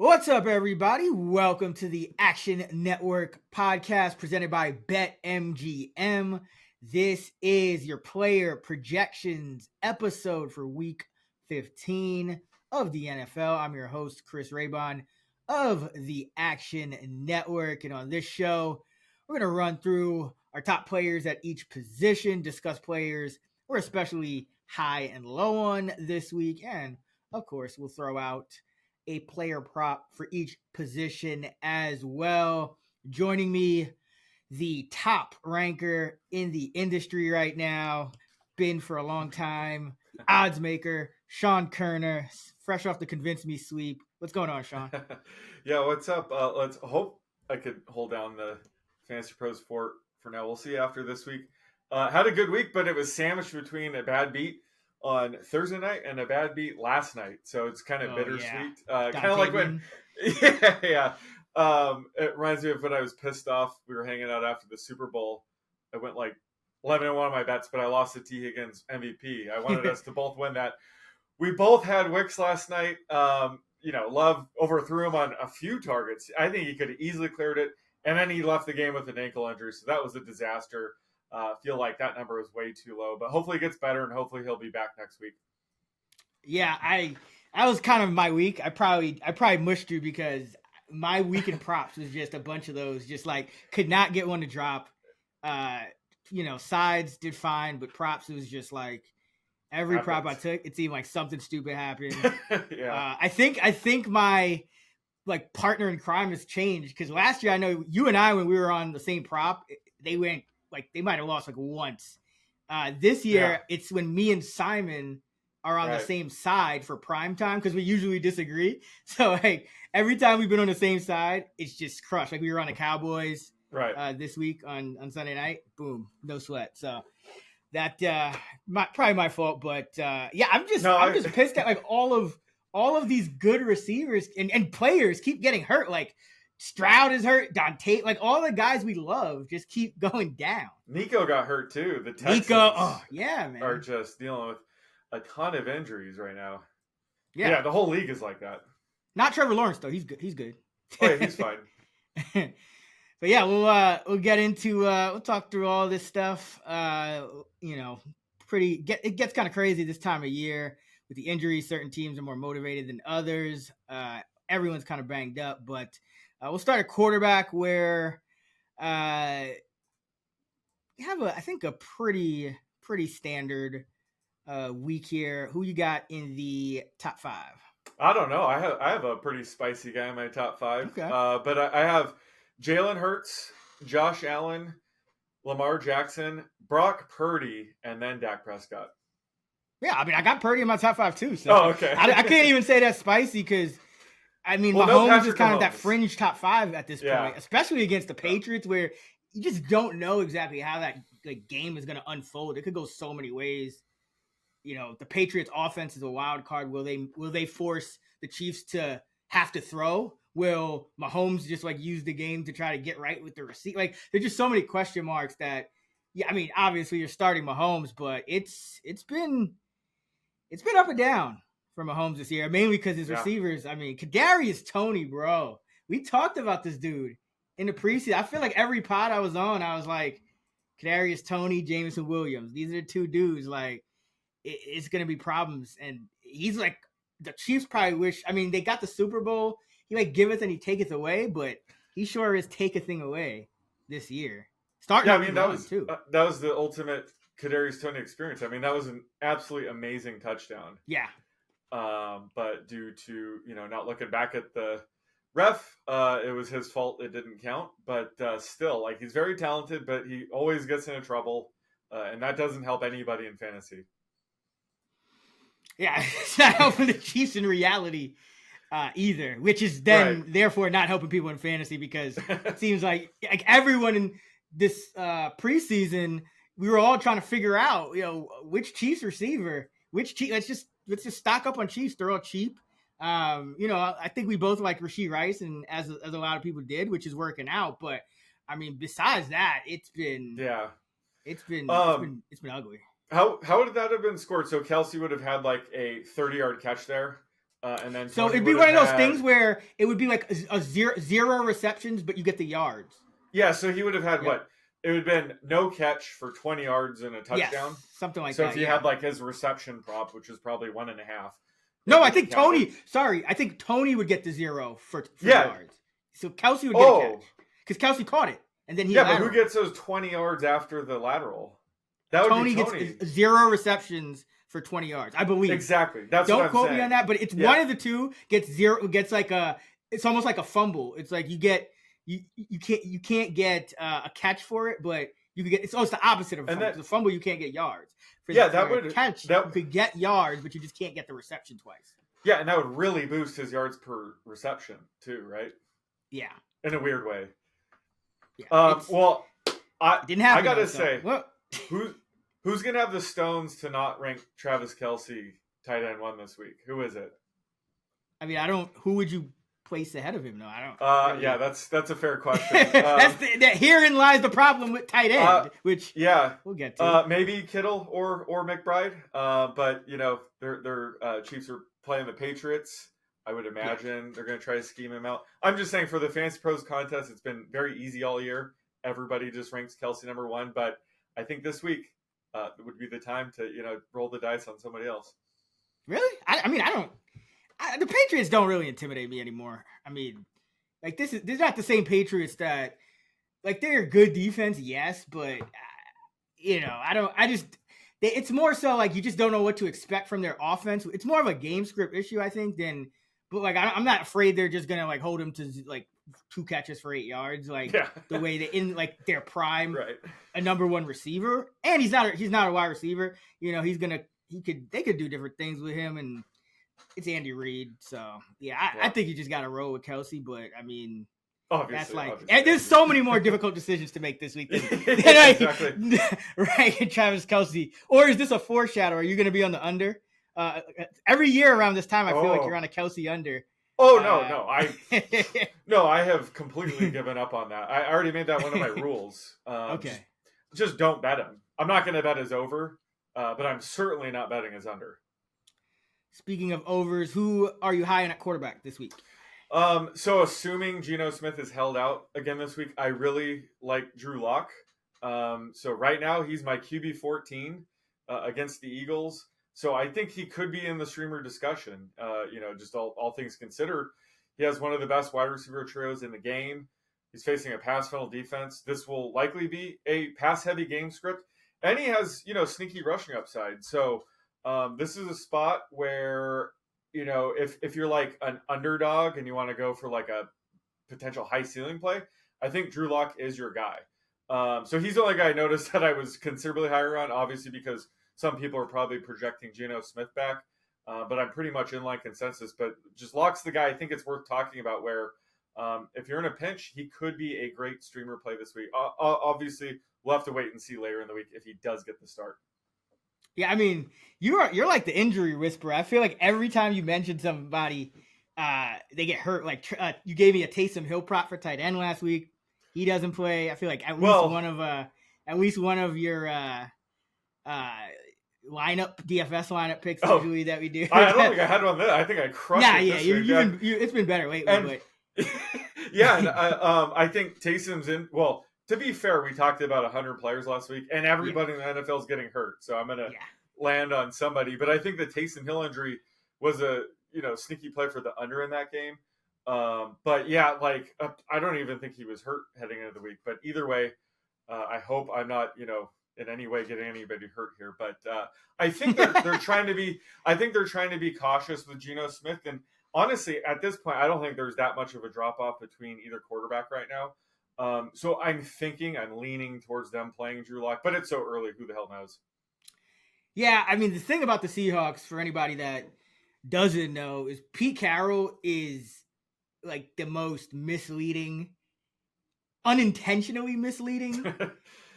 What's up, everybody? Welcome to the Action Network podcast presented by BetMGM. This is your player projections episode for week 15 of the NFL. I'm your host, Chris Raybon of the Action Network. And on this show, we're going to run through our top players at each position, discuss players we're especially high and low on this week. And of course, we'll throw out a player prop for each position as well. Joining me, the top ranker in the industry right now, been for a long time, odds maker, Sean Kerner, fresh off the Convince Me sweep. What's going on, Sean? Yeah, what's up? Let's hope I could hold down the Fantasy Pros for now. We'll see after this week. Had a good week, but it was sandwiched between a bad beat on Thursday night and a bad beat last night, so it's kind of bittersweet. Kind of like when, yeah. It reminds me of when I was pissed off. We were hanging out after the Super Bowl. I went like 11-1 on my bets, but I lost to T. Higgins MVP. I wanted us to both win that. We both had wicks last night. Love overthrew him on a few targets. I think he could have easily cleared it, and then he left the game with an ankle injury, so that was a disaster. Feel like that number was way too low, but hopefully it gets better, and hopefully he'll be back next week. Yeah, that was kind of my week. I probably mushed you because my week in props was just a bunch of those, just like could not get one to drop. Sides did fine, but props, it was just like every prop I took, it seemed like something stupid happened. Yeah. I think my like partner in crime has changed because last year I know you and I, when we were on the same prop, they went like they might have lost like once. This year it's when me and Simon are on the same side for prime time because we usually disagree. So like every time we've been on the same side, it's just crushed. Like we were on the Cowboys this week on Sunday night. Boom, no sweat. So that probably my fault, but I'm just pissed at like all of these good receivers and players keep getting hurt. Like Stroud is hurt, Dante, like all the guys we love just keep going down. Nico got hurt too. The Texans are just dealing with a ton of injuries right now. Yeah, the whole league is like that. Not Trevor Lawrence though. He's good. Oh, yeah, he's fine. But yeah, we'll get into we'll talk through all this stuff. It gets kind of crazy this time of year with the injuries. Certain teams are more motivated than others. Everyone's kind of banged up, but we'll start at quarterback where we have I think a pretty standard week here. Who you got in the top five? I don't know. I have a pretty spicy guy in my top five. Okay. But I have Jalen Hurts, Josh Allen, Lamar Jackson, Brock Purdy, and then Dak Prescott. Yeah, I mean, I got Purdy in my top five too. So okay. I can't even say that's spicy because, I mean, Mahomes is kind of that fringe top five at this point, especially against the Patriots, where you just don't know exactly how that game is going to unfold. It could go so many ways. The Patriots offense is a wild card. Will they force the Chiefs to have to throw? Will Mahomes just use the game to try to get right with the receipt? There's just so many question marks that, I mean, obviously you're starting Mahomes, but it's been up and down for Mahomes this year, mainly because his receivers. I mean, Kadarius Toney, bro. We talked about this dude in the preseason. I feel like every pod I was on, I was like, Kadarius Toney, Jameson Williams. These are two dudes. It's going to be problems. And he's the Chiefs probably wish. I mean, they got the Super Bowl. He giveth and he taketh away, but he sure is take a thing away this year. That was the ultimate Kadarius Toney experience. I mean, that was an absolutely amazing touchdown. Yeah. But due to not looking back at the ref, it was his fault. It didn't count. But still, he's very talented, but he always gets into trouble, and that doesn't help anybody in fantasy. Yeah, it's not helping the Chiefs in reality either, which is then therefore not helping people in fantasy because it seems like everyone in this preseason, we were all trying to figure out, which Chiefs receiver, let's just stock up on Chiefs. They're all cheap. I think we both like Rashee Rice, and as a lot of people did, which is working out. But I mean, besides that, it's been ugly. How would that have been scored? So Kelsey would have had a 30-yard catch there. And then so it'd be one of those things where it would be like a zero receptions, but you get the yards. Yeah, so he would have had what? It would have been no catch for 20 yards and a touchdown. Yes, something like that. So if you had like his reception prop, which is probably 1.5. No, I think Tony. Sorry, I think Tony would get the 0 for yards. So Kelsey would get a catch because Kelsey caught it, and then he. Yeah, but who gets those 20 yards after the lateral? That would Tony be Tony. Gets 0 receptions for 20 yards, I believe. Exactly. That's Don't what I'm quote saying. me on that, but it's one of the two gets 0. Gets like it's almost like a fumble. It's like you can't get a catch for it, but you could get. It's the opposite of a fumble. The fumble you can't get yards. For catch. You could get yards, but you just can't get the reception twice. Yeah, and that would really boost his yards per reception too, right? Yeah, in a weird way. Yeah, well, it didn't happen. I gotta say, who's gonna have the stones to not rank Travis Kelce tight end 1 this week? Who is it? I mean, who would you place ahead of him? No, I don't. Yeah, that's a fair question. Herein lies the problem with tight end, which we'll get to. Maybe Kittle or McBride, but their Chiefs are playing the Patriots. I would imagine they're going to try to scheme him out. I'm just saying for the Fantasy Pros contest, it's been very easy all year. Everybody just ranks Kelce number 1, but I think this week would be the time to roll the dice on somebody else. Really? I mean, I don't. The Patriots don't really intimidate me anymore. I mean, like this is not the same Patriots that like they're a good defense, yes, but I don't. It's more so like you just don't know what to expect from their offense. It's more of a game script issue, I think, than. But like I'm not afraid they're just gonna like hold him to like 2 catches for 8 yards, like the way they in like their prime, a number 1 receiver, and he's not a wide receiver. They could do different things with him, and it's Andy Reid, so I think you just got to roll with Kelce. But I mean, obviously, and there's so many more difficult decisions to make this week. Exactly. Right, Travis Kelce, or is this a foreshadow? Are you going to be on the under? Every year around this time, I feel like you're on a Kelce under. Oh no, I have completely given up on that. I already made that one of my rules. Okay, just don't bet him. I'm not going to bet his over, but I'm certainly not betting his under. Speaking of overs, who are you high on at quarterback this week? So assuming Geno Smith is held out again this week, I really like Drew Lock. So right now he's my QB 14 against the Eagles. So I think he could be in the streamer discussion. Just all things considered, he has one of the best wide receiver trios in the game. He's facing a pass funnel defense. This will likely be a pass heavy game script, and he has sneaky rushing upside. So this is a spot where if you're like an underdog and you want to go for like a potential high ceiling play, I think Drew Lock is your guy. So he's the only guy I noticed that I was considerably higher on, obviously because some people are probably projecting Geno Smith back, but I'm pretty much in line consensus. But just Lock's the guy I think it's worth talking about where if you're in a pinch, he could be a great streamer play this week. Obviously, we'll have to wait and see later in the week if he does get the start. Yeah, I mean, you're like the injury whisperer. I feel like every time you mention somebody, they get hurt. Like you gave me a Taysom Hill prop for tight end last week. He doesn't play. I feel like at least one of your DFS lineup picks usually that we do. I don't think I had one there. I think I crushed it. Yeah, it's been better lately. But and I think Taysom's in. Well, to be fair, we talked about 100 players last week, and everybody in the NFL is getting hurt. So I'm gonna land on somebody. But I think the Taysom Hill injury was a sneaky play for the under in that game. But I don't even think he was hurt heading into the week. But either way, I hope I'm not in any way getting anybody hurt here. But I think they're trying to be. I think they're trying to be cautious with Geno Smith. And honestly, at this point, I don't think there's that much of a drop off between either quarterback right now. So I'm leaning towards them playing Drew Lock, but it's so early. Who the hell knows? Yeah, I mean, the thing about the Seahawks, for anybody that doesn't know, is Pete Carroll is like the most misleading, unintentionally misleading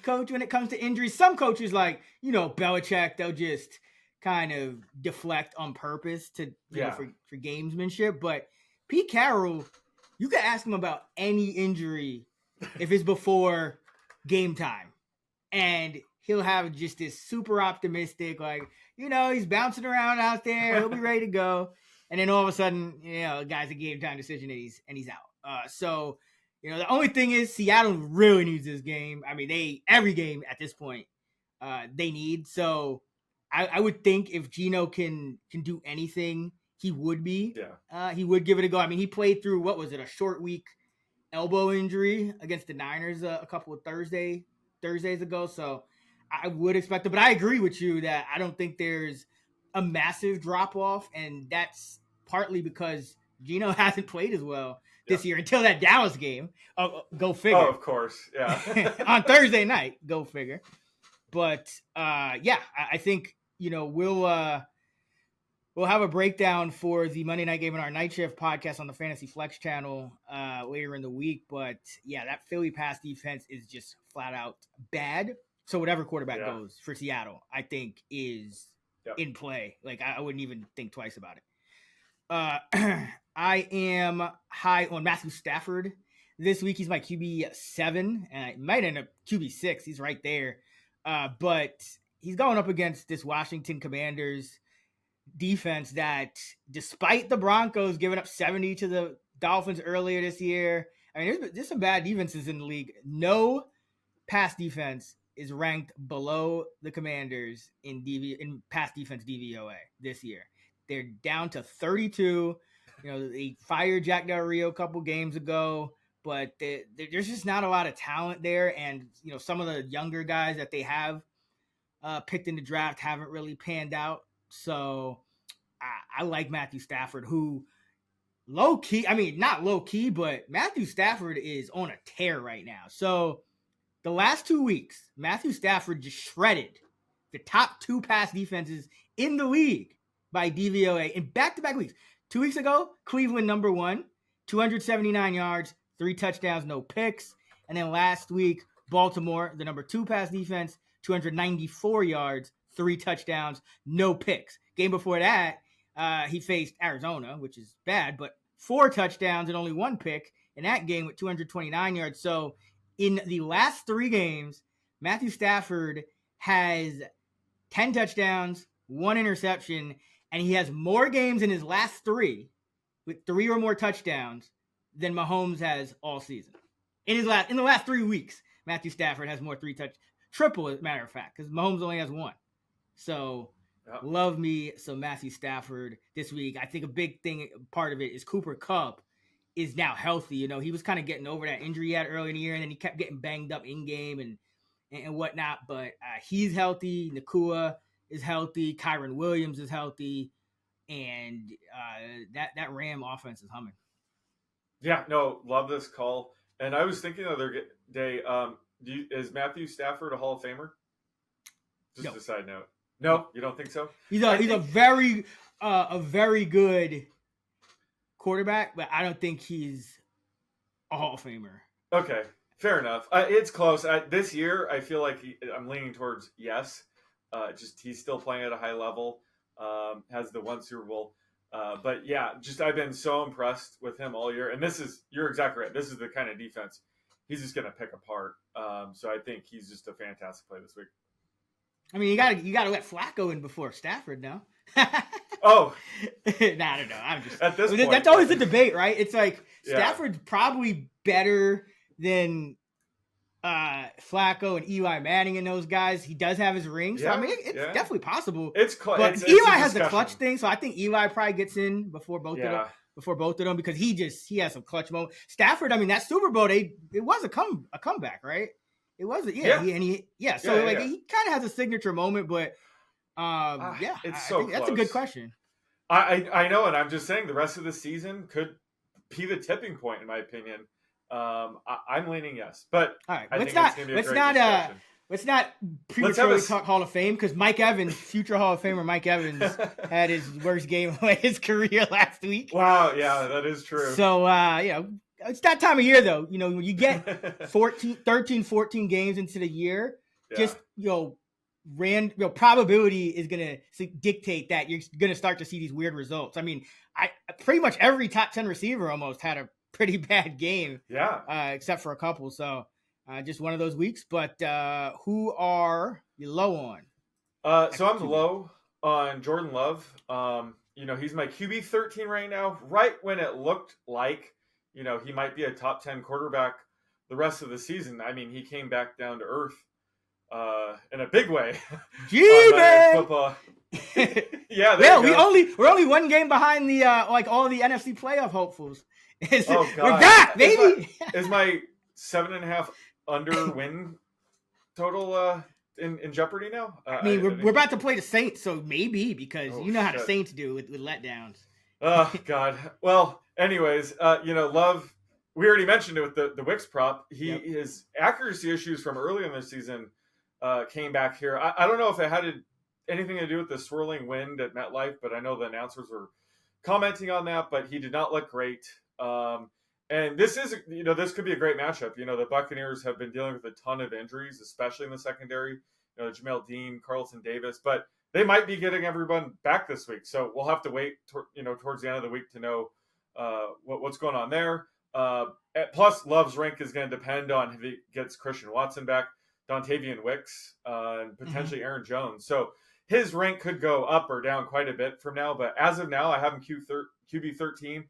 coach when it comes to injuries. Some coaches, like, Belichick, they'll just kind of deflect on purpose to for gamesmanship. But Pete Carroll, you can ask him about any injury if it's before game time, and he'll have just this super optimistic, like, he's bouncing around out there, he'll be ready to go. and then all of a sudden, guy's a game time decision and he's out. So, the only thing is Seattle really needs this game. I mean, every game at this point, they need. So I would think if Geno can do anything, he would be. Yeah. He would give it a go. I mean, he played through, what was it, a short week elbow injury against the Niners a couple of Thursdays ago. So I would expect it. But I agree with you that I don't think there's a massive drop off, and that's partly because Geno hasn't played as well this year until that Dallas game. Go figure. Oh, of course. Yeah. On Thursday night, go figure. But I think we'll have a breakdown for the Monday night game in our night shift podcast on the Fantasy Flex channel later in the week. But yeah, that Philly pass defense is just flat out bad. So whatever quarterback goes for Seattle, I think is in play. Like I wouldn't even think twice about it. I am high on Matthew Stafford this week. He's my QB 7, and it might end up QB 6. He's right there. But he's going up against this Washington Commanders defense that, despite the Broncos giving up 70 to the Dolphins earlier this year, I mean, there's some bad defenses in the league. No pass defense is ranked below the Commanders in pass defense DVOA this year. They're down to 32. They fired Jack Del Rio a couple games ago, but there's just not a lot of talent there. And, some of the younger guys that they have picked in the draft haven't really panned out. So I like Matthew Stafford, who low key, I mean, not low key, but Matthew Stafford is on a tear right now. So the last 2 weeks, Matthew Stafford just shredded the top 2 pass defenses in the league by DVOA in back-to-back weeks. 2 weeks ago, Cleveland number 1, 279 yards, 3 touchdowns, no picks. And then last week, Baltimore, the number 2 pass defense, 294 yards, 3 touchdowns, no picks. Game before that, he faced Arizona, which is bad, but 4 touchdowns and only 1 pick in that game with 229 yards. So in the last 3 games, Matthew Stafford has 10 touchdowns, 1 interception, and he has more games in his last 3 with 3 or more touchdowns than Mahomes has all season. In the last 3 weeks, Matthew Stafford has more triple as a matter of fact, because Mahomes only has 1. So love me some Matthew Stafford this week. I think a big part of it is Cooper Kupp is now healthy. He was kind of getting over that injury he had early in the year, and then he kept getting banged up in game and whatnot. But he's healthy. Nakua is healthy. Kyron Williams is healthy, and that Ram offense is humming. Yeah, no, love this call. And I was thinking the other day, is Matthew Stafford a Hall of Famer? Just a side note. No, you don't think so? He's a very good quarterback, but I don't think he's a Hall of Famer. Okay, fair enough. It's close. This year, I feel like I'm leaning towards yes. Just he's still playing at a high level. Has the 1 Super Bowl. But yeah, I've been so impressed with him all year. And you're exactly right. This is the kind of defense he's just going to pick apart. So I think he's just a fantastic play this week. I mean, you gotta let Flacco in before Stafford now. Oh, I don't know. I'm just at this point, that's always the debate, right? It's like Stafford's probably better than Flacco and Eli Manning and those guys. He does have his ring, so I mean, it's definitely possible. But Eli has the clutch thing, so I think Eli probably gets in before both of them. Before both of them, because he has some clutch moment. Stafford, I mean, that Super Bowl, it was a comeback, right? It wasn't, So he kind of has a signature moment, but it's so close. That's a good question. I know, and I'm just saying the rest of the season could be the tipping point, in my opinion. I'm leaning yes, but all right, let's not prematurely talk Hall of Fame, because Mike Evans, future Hall of Famer Mike Evans, had his worst game of his career last week. Wow, yeah, that is true. So it's that time of year, though. When you get 13, 14 games into the year, just probability is going to dictate that you're going to start to see these weird results. I mean, pretty much every top 10 receiver almost had a pretty bad game. Except for a couple. So just one of those weeks. But who are you low on? So I'm low on Jordan Love. he's my QB 13 right now, right when it looked like, he might be a top 10 quarterback the rest of the season. I mean, he came back down to earth in a big way on Monday Night Football. Yeah, we're only one game behind the all the NFC playoff hopefuls. God. We're back, baby. Is my 7.5 under win total in jeopardy now? I mean, we're about to play the Saints, so maybe, because you know how the Saints do with letdowns. Oh God. Well, anyways, Love. We already mentioned it with the Wicks prop. His accuracy issues from early in the season came back here. I don't know if it had anything to do with the swirling wind at MetLife, but I know the announcers were commenting on that. But he did not look great. And this is, this could be a great matchup. The Buccaneers have been dealing with a ton of injuries, especially in the secondary. Jamel Dean, Carlton Davis, but they might be getting everyone back this week. So we'll have to wait, towards the end of the week to know what's going on there. Plus, Love's rank is going to depend on if he gets Christian Watson back, Dontavian Wicks, and potentially Aaron Jones. So his rank could go up or down quite a bit from now. But as of now, I have him QB 13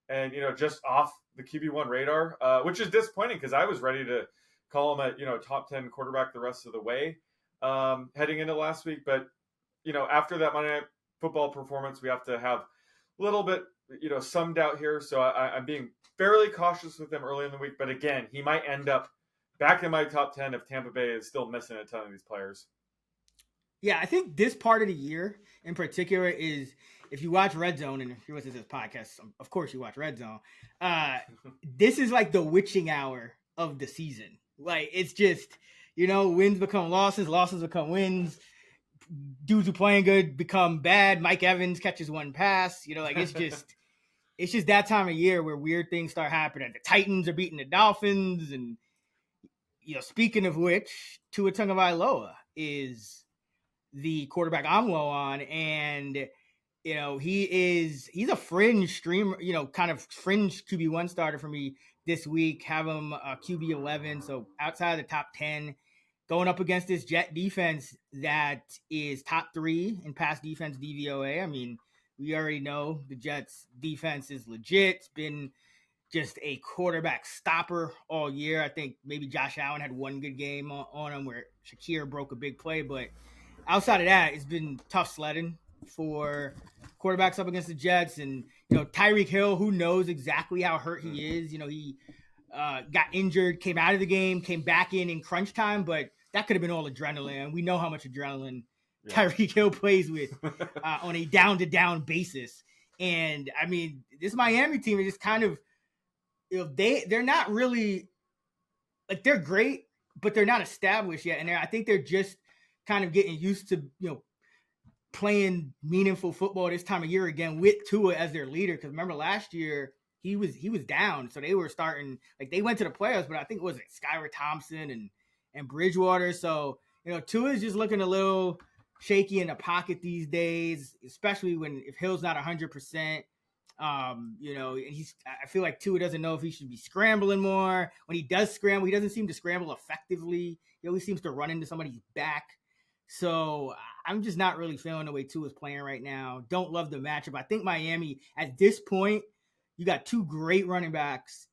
and, just off the QB1 radar, which is disappointing because I was ready to call him a, top 10 quarterback the rest of the way heading into last week. But, after that Monday Night Football performance, we have to have a little bit, some doubt here. So I'm being fairly cautious with him early in the week. But again, he might end up back in my top 10 if Tampa Bay is still missing a ton of these players. Yeah, I think this part of the year in particular is, if you watch Red Zone, and if you listen to this podcast, of course you watch Red Zone, this is like the witching hour of the season. Like, it's just, wins become losses, losses become wins. Dudes who playing good become bad. Mike Evans catches one pass. It's just that time of year where weird things start happening. The Titans are beating the Dolphins, and speaking of which, Tua Tagovailoa is the quarterback I'm low on, and he's a fringe streamer, kind of fringe QB1 starter for me this week. Have him QB 11, so outside of the top 10, going up against this Jet defense that is top 3 in pass defense DVOA. I mean, we already know the Jets defense is legit. It's been just a quarterback stopper all year. I think maybe Josh Allen had one good game on him where Shakir broke a big play, but outside of that, it's been tough sledding for quarterbacks up against the Jets. And, Tyreek Hill, who knows exactly how hurt he is. He got injured, came out of the game, came back in crunch time, but that could have been all adrenaline. We know how much adrenaline Tyreek Hill plays with on a down-to-down basis. And, I mean, this Miami team is just kind of, they're not really, like, they're great, but they're not established yet. And I think they're just kind of getting used to, playing meaningful football this time of year again with Tua as their leader. Because remember last year he was down, so they were starting, like, they went to the playoffs, but I think it was Skylar Thompson and Bridgewater. So Tua is just looking a little shaky in the pocket these days, especially if Hill's not 100%. And I feel like Tua doesn't know if he should be scrambling more. When he does scramble, he doesn't seem to scramble effectively. He always seems to run into somebody's back. So I'm just not really feeling the way Tua is playing right now. Don't love the matchup. I think Miami, at this point, you got 2 great running backs.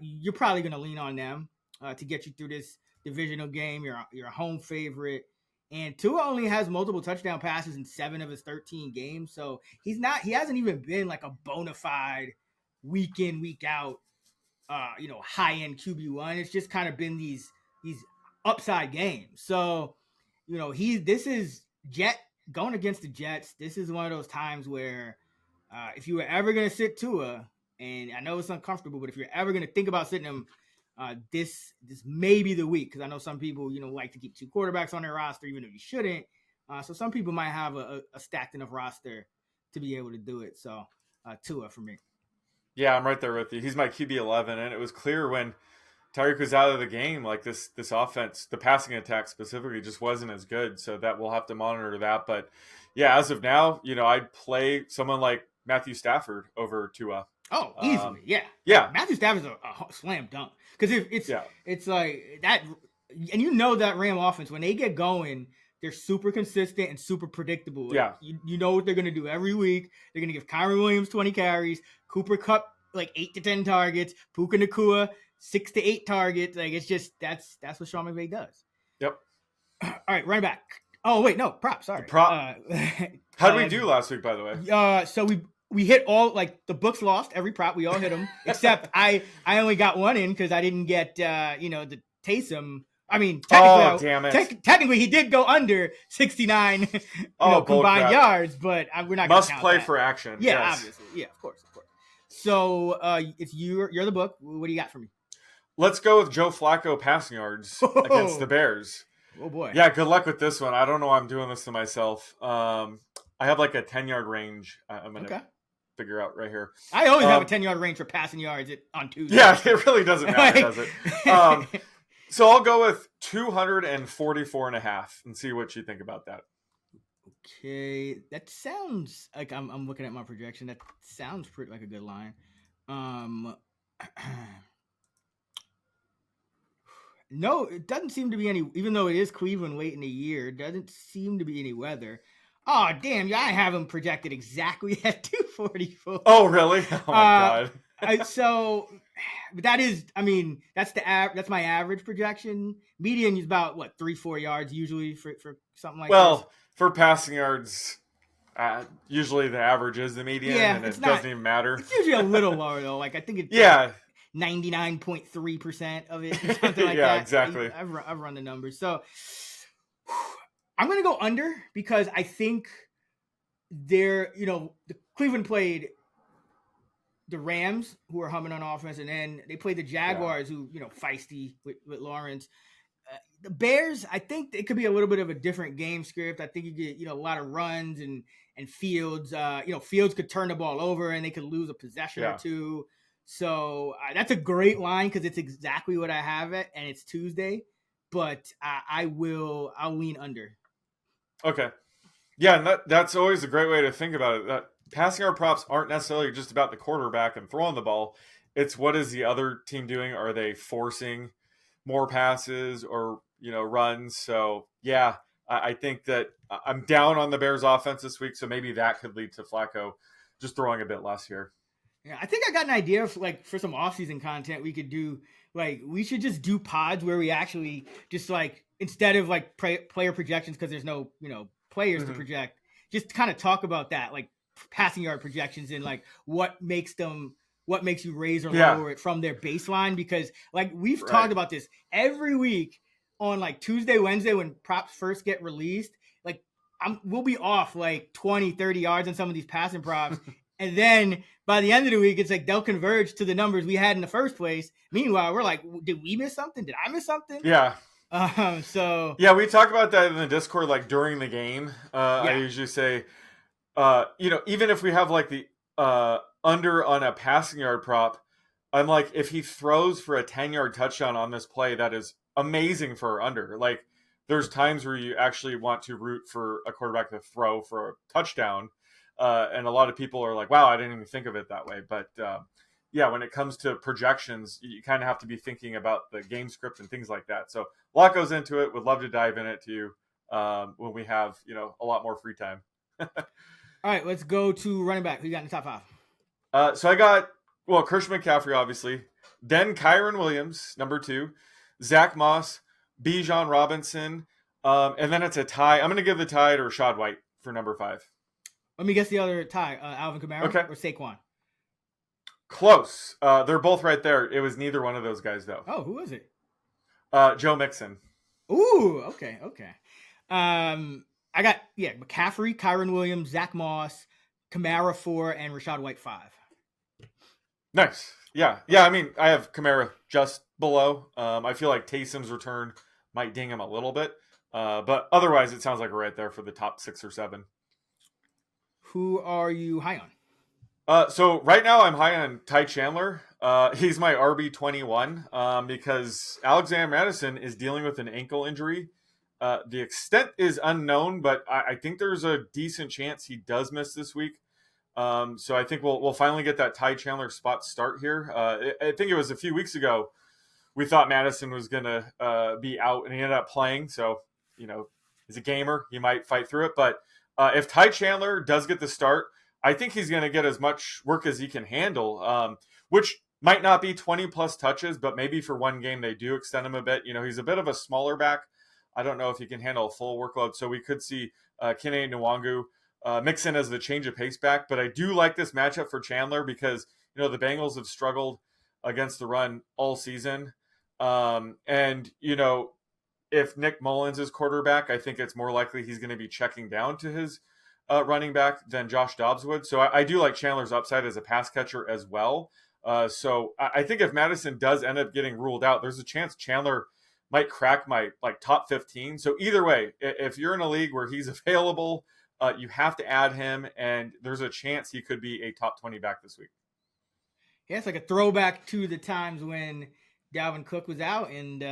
You're probably going to lean on them to get you through this divisional game. You're a home favorite. And Tua only has multiple touchdown passes in 7 of his 13 games. So he hasn't even been like a bona fide week in, week out, high-end QB1. It's just kind of been these upside games. So, this is Jet going against the Jets. This is one of those times where if you were ever going to sit Tua, and I know it's uncomfortable, but if you're ever going to think about sitting him, this may be the week, because I know some people, like to keep 2 quarterbacks on their roster, even if you shouldn't. So some people might have a stacked enough roster to be able to do it. So Tua for me. Yeah, I'm right there with you. He's my QB 11, and it was clear when Tyreek was out of the game, like this offense, the passing attack specifically, just wasn't as good. So that we'll have to monitor that. But yeah, as of now, I'd play someone like Matthew Stafford over Tua. Oh, easily, yeah. Matthew Stafford's a slam dunk, because it's like that, and that Ram offense, when they get going, they're super consistent and super predictable. Like, Yeah. You know what they're going to do every week. They're going to give Kyron Williams 20 carries, Cooper Kupp like 8 to 10 targets, Puka Nacua 6 to 8 targets. Like, it's just that's what Sean McVay does. Yep. All right, running back. Oh wait, no, prop. Sorry. How did we do last week, by the way? So we hit all, like, the books lost every prop. We all hit them except I only got one in because I didn't get the Taysom. I mean, technically he did go under 69 combined yards, but we're not must gonna count play that. for action. Yeah, yes. Obviously. Yeah, of course. So it's you're the book. What do you got for me? Let's go with Joe Flacco passing yards against the Bears. Oh boy. Yeah, good luck with this one. I don't know why I'm doing this to myself. I have like a 10-yard range. I'm gonna figure out right here. I always have a 10-yard range for passing yards on Tuesday. Yeah, it really doesn't matter, does it? So I'll go with 244.5 and see what you think about that. Okay, that sounds like I'm looking at my projection. That sounds pretty like a good line. No, it doesn't seem to be any. Even though it is Cleveland late in the year, it doesn't seem to be any weather. Oh damn! Yeah, I have him projected exactly at 244. Oh really? Oh my god! So that is, I mean, that's my average projection. Median is about 3-4 yards usually for something like that. Well, for passing yards, usually the average is the median, and it doesn't even matter. It's usually a little lower though. Like I think it's 99.3% of it, or something like that. Yeah, exactly. I've run the numbers, so I'm gonna go under because I think the Cleveland played the Rams, who are humming on offense, and then they played the Jaguars, who feisty with Lawrence. The Bears, I think it could be a little bit of a different game script. I think you get a lot of runs and Fields. Fields could turn the ball over and they could lose a possession or two. So that's a great line because it's exactly what I have it, and it's Tuesday. But I'll lean under. Okay. Yeah, and that's always a great way to think about it. That passing yard props aren't necessarily just about the quarterback and throwing the ball. It's what is the other team doing? Are they forcing more passes or runs? So yeah, I think that I'm down on the Bears offense this week, so maybe that could lead to Flacco just throwing a bit less here. Yeah, I think I got an idea for some offseason content we could do. Like, we should just do pods where we actually just instead of player projections, because there's no players to project, just kind of talk about that, like passing yard projections and what makes you raise or lower it from their baseline, because we've talked about this every week on Tuesday, Wednesday when props first get released. We'll be off 20, 30 yards on some of these passing props. And then by the end of the week, it's they'll converge to the numbers we had in the first place. Meanwhile, we're did we miss something? Did I miss something? Yeah. So yeah, we talk about that in the Discord, during the game. I usually say, even if we have the under on a passing yard prop, I'm if he throws for a 10-yard touchdown on this play, that is amazing for under. There's times where you actually want to root for a quarterback to throw for a touchdown. And a lot of people are wow, I didn't even think of it that way. But when it comes to projections, you kind of have to be thinking about the game script and things like that. So a lot goes into it. Would love to dive in it to you when we have, a lot more free time. All right, let's go to running back. Who you got in the top 5? So I got, Christian McCaffrey, obviously. Then Kyron Williams, number 2. Zach Moss, Bijan Robinson. And then it's a tie. I'm going to give the tie to Rachaad White for number 5. Let me guess the other tie. Alvin Kamara or Saquon? Close. They're both right there. It was neither one of those guys, though. Oh, who was it? Joe Mixon. Ooh, okay. I got, McCaffrey, Kyron Williams, Zach Moss, Kamara 4, and Rachaad White 5. Nice. Yeah. I mean, I have Kamara just below. I feel like Taysom's return might ding him a little bit. But otherwise, it sounds like we're right there for the top 6 or 7. Who are you high on? So right now I'm high on Ty Chandler. He's my RB21 because Alexander Mattison is dealing with an ankle injury. The extent is unknown, but I think there's a decent chance he does miss this week. So I think we'll finally get that Ty Chandler spot start here. I think it was a few weeks ago we thought Mattison was going to be out, and he ended up playing. So, He's a gamer. He might fight through it. But if Ty Chandler does get the start, I think he's going to get as much work as he can handle, which might not be 20-plus touches, but maybe for one game they do extend him a bit. He's a bit of a smaller back. I don't know if he can handle a full workload. So we could see Kene Nwangu mix in as the change of pace back. But I do like this matchup for Chandler because, the Bengals have struggled against the run all season. And if Nick Mullins is quarterback, I think it's more likely he's going to be checking down to his running back than Josh Dobbs would. So I do like Chandler's upside as a pass catcher as well. So I think if Madison does end up getting ruled out, there's a chance Chandler might crack my top 15. So either way, if you're in a league where he's available, you have to add him, and there's a chance he could be a top 20 back this week. Yeah, it's like a throwback to the times when Dalvin Cook was out, and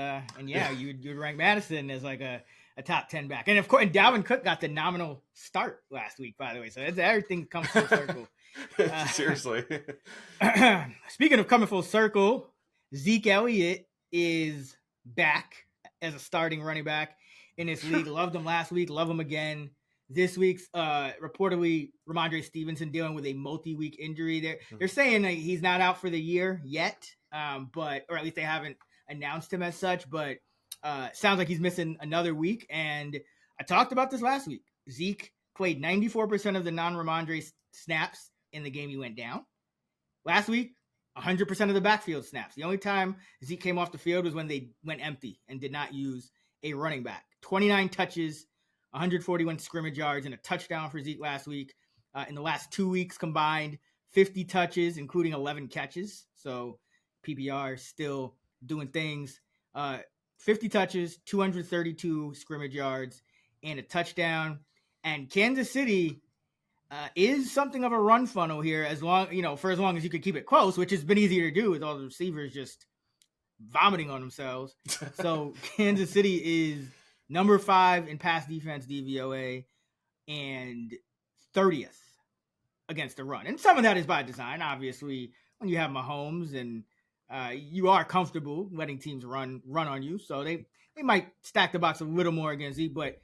you'd rank Madison as like a top 10 back. And of course, and Dalvin Cook got the nominal start last week, by the way. So everything comes full circle. Seriously. Speaking of coming full circle, Zeke Elliott is back as a starting running back in this league. Loved him last week, love him again this week's. Reportedly, Ramondre Stevenson dealing with a multi-week injury. They're saying that he's not out for the year yet, or at least they haven't announced him as such. But sounds like he's missing another week. And I talked about this last week. Zeke played 94% of the non-Ramondre snaps in the game he went down. Last week, 100% of the backfield snaps. The only time Zeke came off the field was when they went empty and did not use a running back. 29 touches, 141 scrimmage yards, and a touchdown for Zeke last week. In the last 2 weeks combined, 50 touches, including 11 catches. So PPR still doing things. 50 touches, 232 scrimmage yards, and a touchdown. And Kansas City is something of a run funnel here, for as long as you could keep it close, which has been easier to do with all the receivers just vomiting on themselves. So Kansas City is number 5 in pass defense DVOA and 30th against the run. And some of that is by design. Obviously, when you have Mahomes and you are comfortable letting teams run on you. So they might stack the box a little more against Zeke, but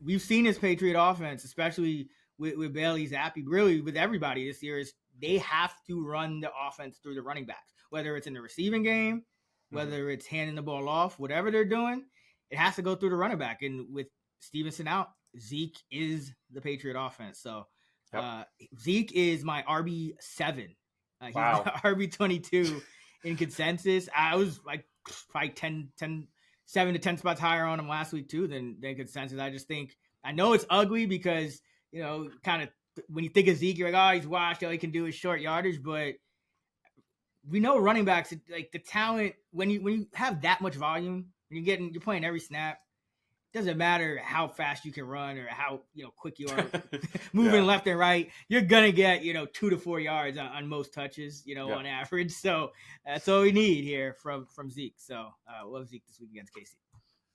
we've seen this Patriot offense, especially with Bailey Zappi, really with everybody this year, is they have to run the offense through the running backs, whether it's in the receiving game, whether it's handing the ball off, whatever they're doing, it has to go through the running back. And with Stevenson out, Zeke is the Patriot offense. So Zeke is my RB7. He's wow. RB22 in consensus. I was like probably 7 to 10 spots higher on him last week too than consensus. I just think, I know it's ugly because, kind of when you think of Zeke, you're like, oh, he's washed. All he can do is short yardage. But we know running backs, like the talent, when you have that much volume, when you're playing every snap, it doesn't matter how fast you can run or how quick you are moving left and right. You're gonna get 2 to 4 yards on most touches, on average. So that's all we need here from Zeke. So love Zeke this week against KC.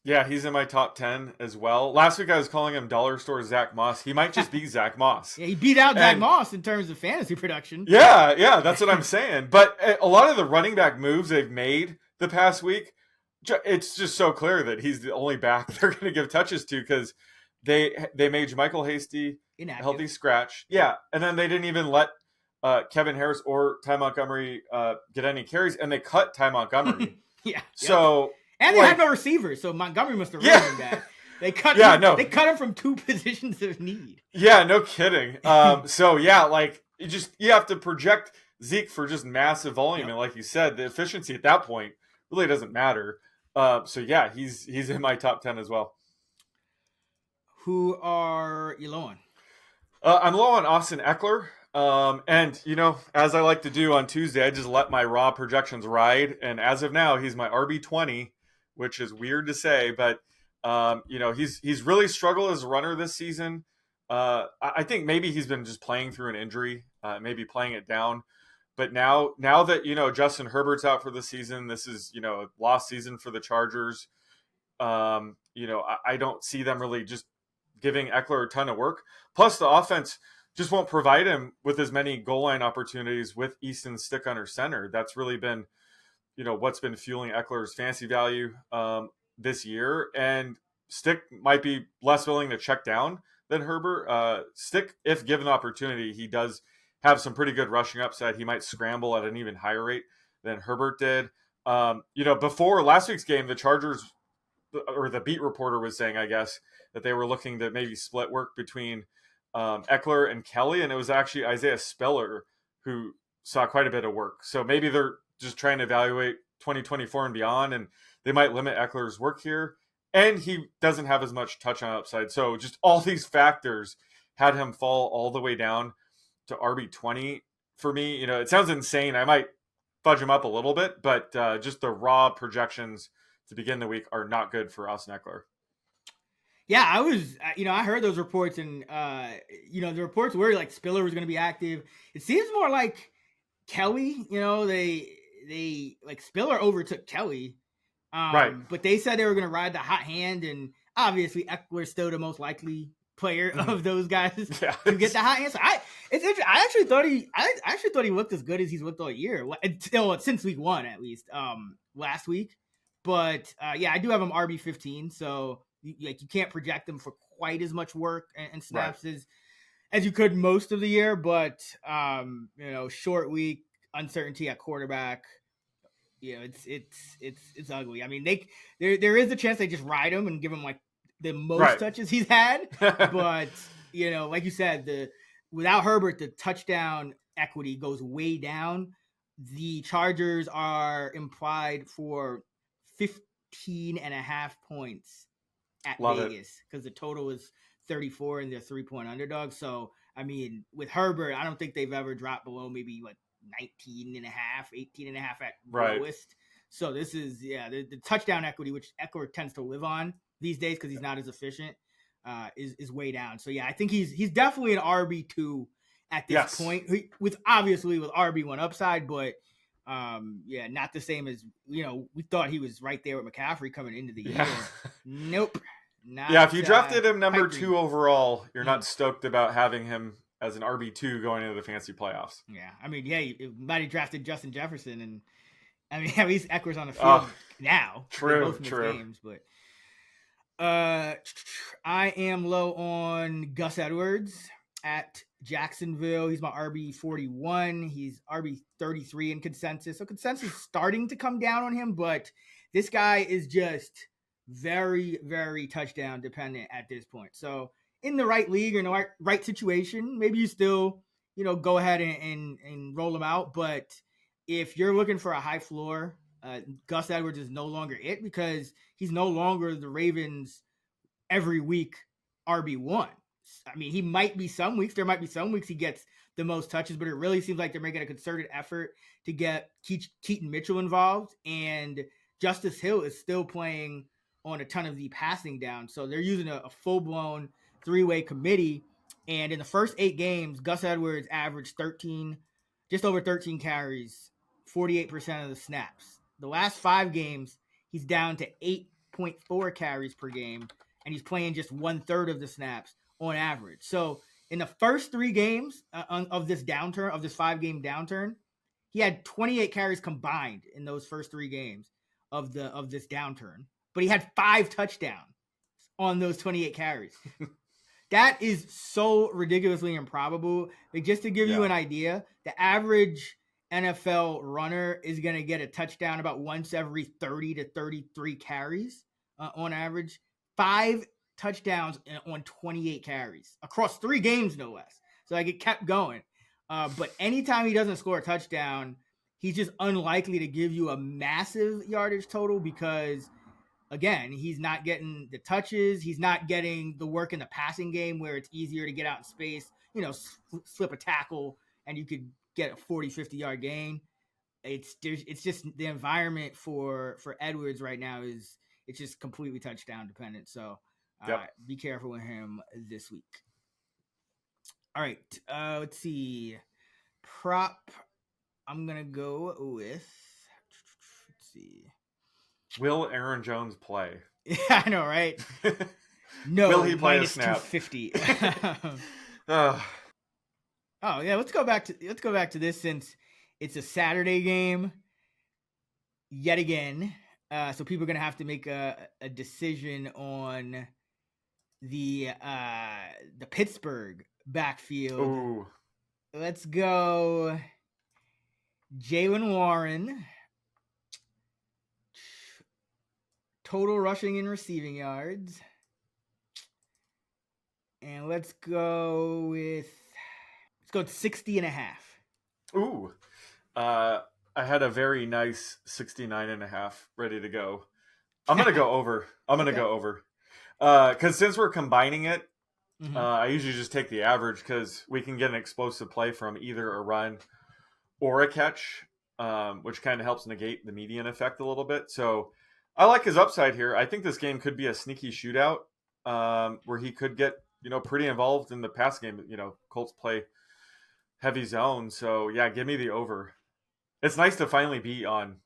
Yeah, he's in my top 10 as well. Last week I was calling him dollar store Zach Moss. He might just be Zach Moss. Yeah, he beat out Zach Moss in terms of fantasy production. Yeah, that's what I'm saying. But a lot of the running back moves they've made the past week, it's just so clear that he's the only back they're going to give touches to because they made Michael Hasty inactive, healthy scratch. Yeah, and then they didn't even let Kevin Harris or Ty Montgomery get any carries, and they cut Ty Montgomery. So... And they had no receivers, so Montgomery must have really been bad. They cut They cut him from 2 positions of need. Yeah, no kidding. You have to project Zeke for just massive volume, and like you said, the efficiency at that point really doesn't matter. He's in my top 10 as well. Who are you low on? I'm low on Austin Eckler. And as I like to do on Tuesday, I just let my raw projections ride. And as of now, he's my RB20, which is weird to say, but he's really struggled as a runner this season. I think maybe he's been just playing through an injury, maybe playing it down. But now that Justin Herbert's out for the season, this is a lost season for the Chargers. I don't see them really just giving Eckler a ton of work. Plus, the offense just won't provide him with as many goal line opportunities with Easton Stick under center. That's really been what's been fueling Eckler's fantasy value this year. And Stick might be less willing to check down than Herbert. Stick, if given the opportunity, he does have some pretty good rushing upside. He might scramble at an even higher rate than Herbert did. Before last week's game, the Chargers, or the beat reporter was saying, I guess, that they were looking to maybe split work between Eckler and Kelly, and it was actually Isaiah Spiller who saw quite a bit of work. So maybe they're just trying to evaluate 2024 and beyond, and they might limit Eckler's work here. And he doesn't have as much touchdown upside. So just all these factors had him fall all the way down to RB20 for me. It sounds insane. I might fudge him up a little bit, but just the raw projections to begin the week are not good for Austin Eckler. Yeah, I heard those reports, and the reports were like Spiller was going to be active. It seems more like Kelly. They like Spiller overtook Kelly, right? But they said they were going to ride the hot hand, and obviously Eckler's still the most likely player of those guys to get the hot hand. So I actually thought he looked as good as he's looked all year, since week 1 at least, last week. But I do have him RB15, so you can't project him for quite as much work and snaps as you could most of the year. But short week, uncertainty at quarterback. It's ugly. I mean, there is a chance they just ride him and give him like the most touches he's had. But like you said, without Herbert, the touchdown equity goes way down. The Chargers are implied for 15.5 points at Vegas because the total is 34 and they're 3-point underdogs. So I mean, with Herbert, I don't think they've ever dropped below maybe like 19.5, 18.5 at lowest. So this is the touchdown equity, which Eckler tends to live on these days because he's not as efficient, is way down. So I think he's definitely an RB2 at this point, with RB1 upside, but not the same as we thought he was right there with McCaffrey coming into the year. Nope. If you drafted him number 2 overall, you're not stoked about having him as an RB2 going into the fantasy playoffs. Yeah, I mean, you might have drafted Justin Jefferson, and I mean, at least Eckler's on the field now. True. Games, but I am low on Gus Edwards at Jacksonville. He's my RB41. He's RB33 in consensus. So consensus is starting to come down on him, but this guy is just very, very touchdown dependent at this point. So in the right league or in the right situation, maybe you still, go ahead and roll him out. But if you're looking for a high floor, Gus Edwards is no longer it, because he's no longer the Ravens every week RB1. I mean, he might be some weeks. There might be some weeks he gets the most touches, but it really seems like they're making a concerted effort to get Keaton Mitchell involved. And Justice Hill is still playing on a ton of the passing down. So they're using a full-blown 3-way committee. And in the first 8 games, Gus Edwards averaged just over 13 carries, 48% of the snaps. The last 5 games, he's down to 8.4 carries per game, and he's playing just 1/3 of the snaps on average. So in the first 3 games of this 5-game downturn, he had 28 carries combined in those first 3 games of this downturn. But he had 5 touchdowns on those 28 carries. That is so ridiculously improbable. Like, just to give you an idea, the average NFL runner is going to get a touchdown about once every 30 to 33 carries on average. 5 touchdowns on 28 carries across 3 games, no less. So like, it kept going. But anytime he doesn't score a touchdown, he's just unlikely to give you a massive yardage total because, again, he's not getting the touches. He's not getting the work in the passing game where it's easier to get out in space, slip a tackle and you could get a 40, 50-yard gain. It's just the environment for Edwards right now it's just completely touchdown dependent. So be careful with him this week. All right. Let's see. Prop. I'm going to go with, let's see. Will Aaron Jones play? Yeah, I know, right? No. Will he play a snap? 250. Oh yeah, let's go back to this since it's a Saturday game. Yet again, So people are going to have to make a decision on the Pittsburgh backfield. Ooh. Let's go Jaylen Warren. Total rushing and receiving yards. And let's go 60.5. Ooh. I had a very nice 69.5 ready to go. I'm going to go over. Because since we're combining it, I usually just take the average because we can get an explosive play from either a run or a catch, which kind of helps negate the median effect a little bit. So I like his upside here. I think this game could be a sneaky shootout where he could get, pretty involved in the pass game. Colts play heavy zone. So, yeah, give me the over. It's nice to finally be on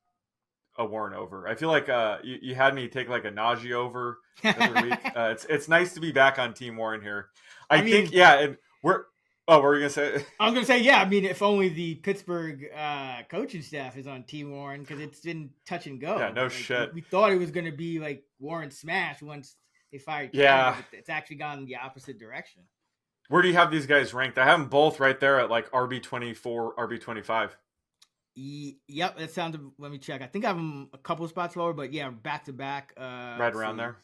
a Warren over. I feel like you had me take like a Najee over every week. It's nice to be back on Team Warren here. I think, and we're... Oh, what were you going to say? I was going to say, yeah, I mean, if only the Pittsburgh coaching staff is on Team Warren, because it's been touch and go. Yeah, no shit. We thought it was going to be like Warren smash once they fired Kevin, Yeah. but it's actually gone the opposite direction. Where do you have these guys ranked? I have them both right there at like RB24, RB25. Yep, that sounds. Let me check. I think I have them a couple of spots lower, but yeah, back to back. Right around there.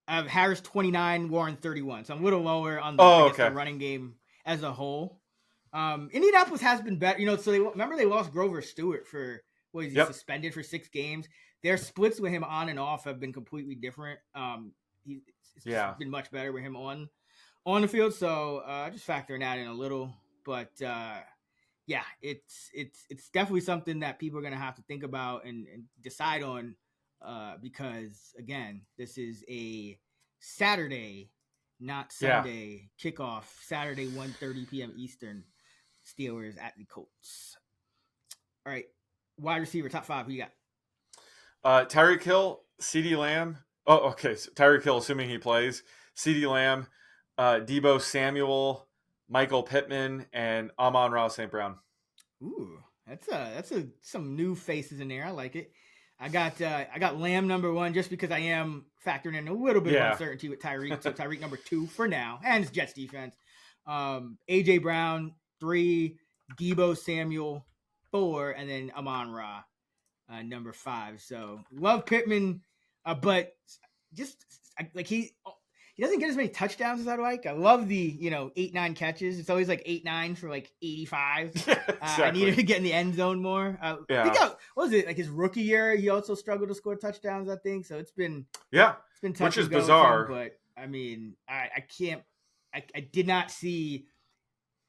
I have Harris 29, Warren 31, so I'm a little lower on the running game as a whole. Indianapolis has been better, so they lost Grover Stewart for suspended for 6 games. Their splits with him on and off have been completely different. It's been much better with him on the field, so just factoring that in a little, but. Yeah, it's definitely something that people are going to have to think about and decide on because, again, this is a Saturday, not Sunday kickoff. Saturday, 1:30 p.m. Eastern, Steelers at the Colts. All right, wide receiver, top 5, who you got? Tyreek Hill, CeeDee Lamb. Oh, okay, so Tyreek Hill, assuming he plays. CeeDee Lamb, Deebo Samuel, Michael Pittman, and Amon-Ra St. Brown. Ooh, that's some new faces in there. I like it. I got Lamb number 1 just because I am factoring in a little bit of uncertainty with Tyreek. So Tyreek number 2 for now, and it's Jets defense. AJ Brown 3, Deebo Samuel 4, and then Amon-Ra number 5. So love Pittman, but just like he doesn't get as many touchdowns as I'd like. I love the 8-9 catches. It's always like 8-9 for like 85. Exactly. I need to get in the end zone more. I think what was it, like his rookie year? He also struggled to score touchdowns, I think. So it's been touch which is and go bizarre. But I mean, I can't. I did not see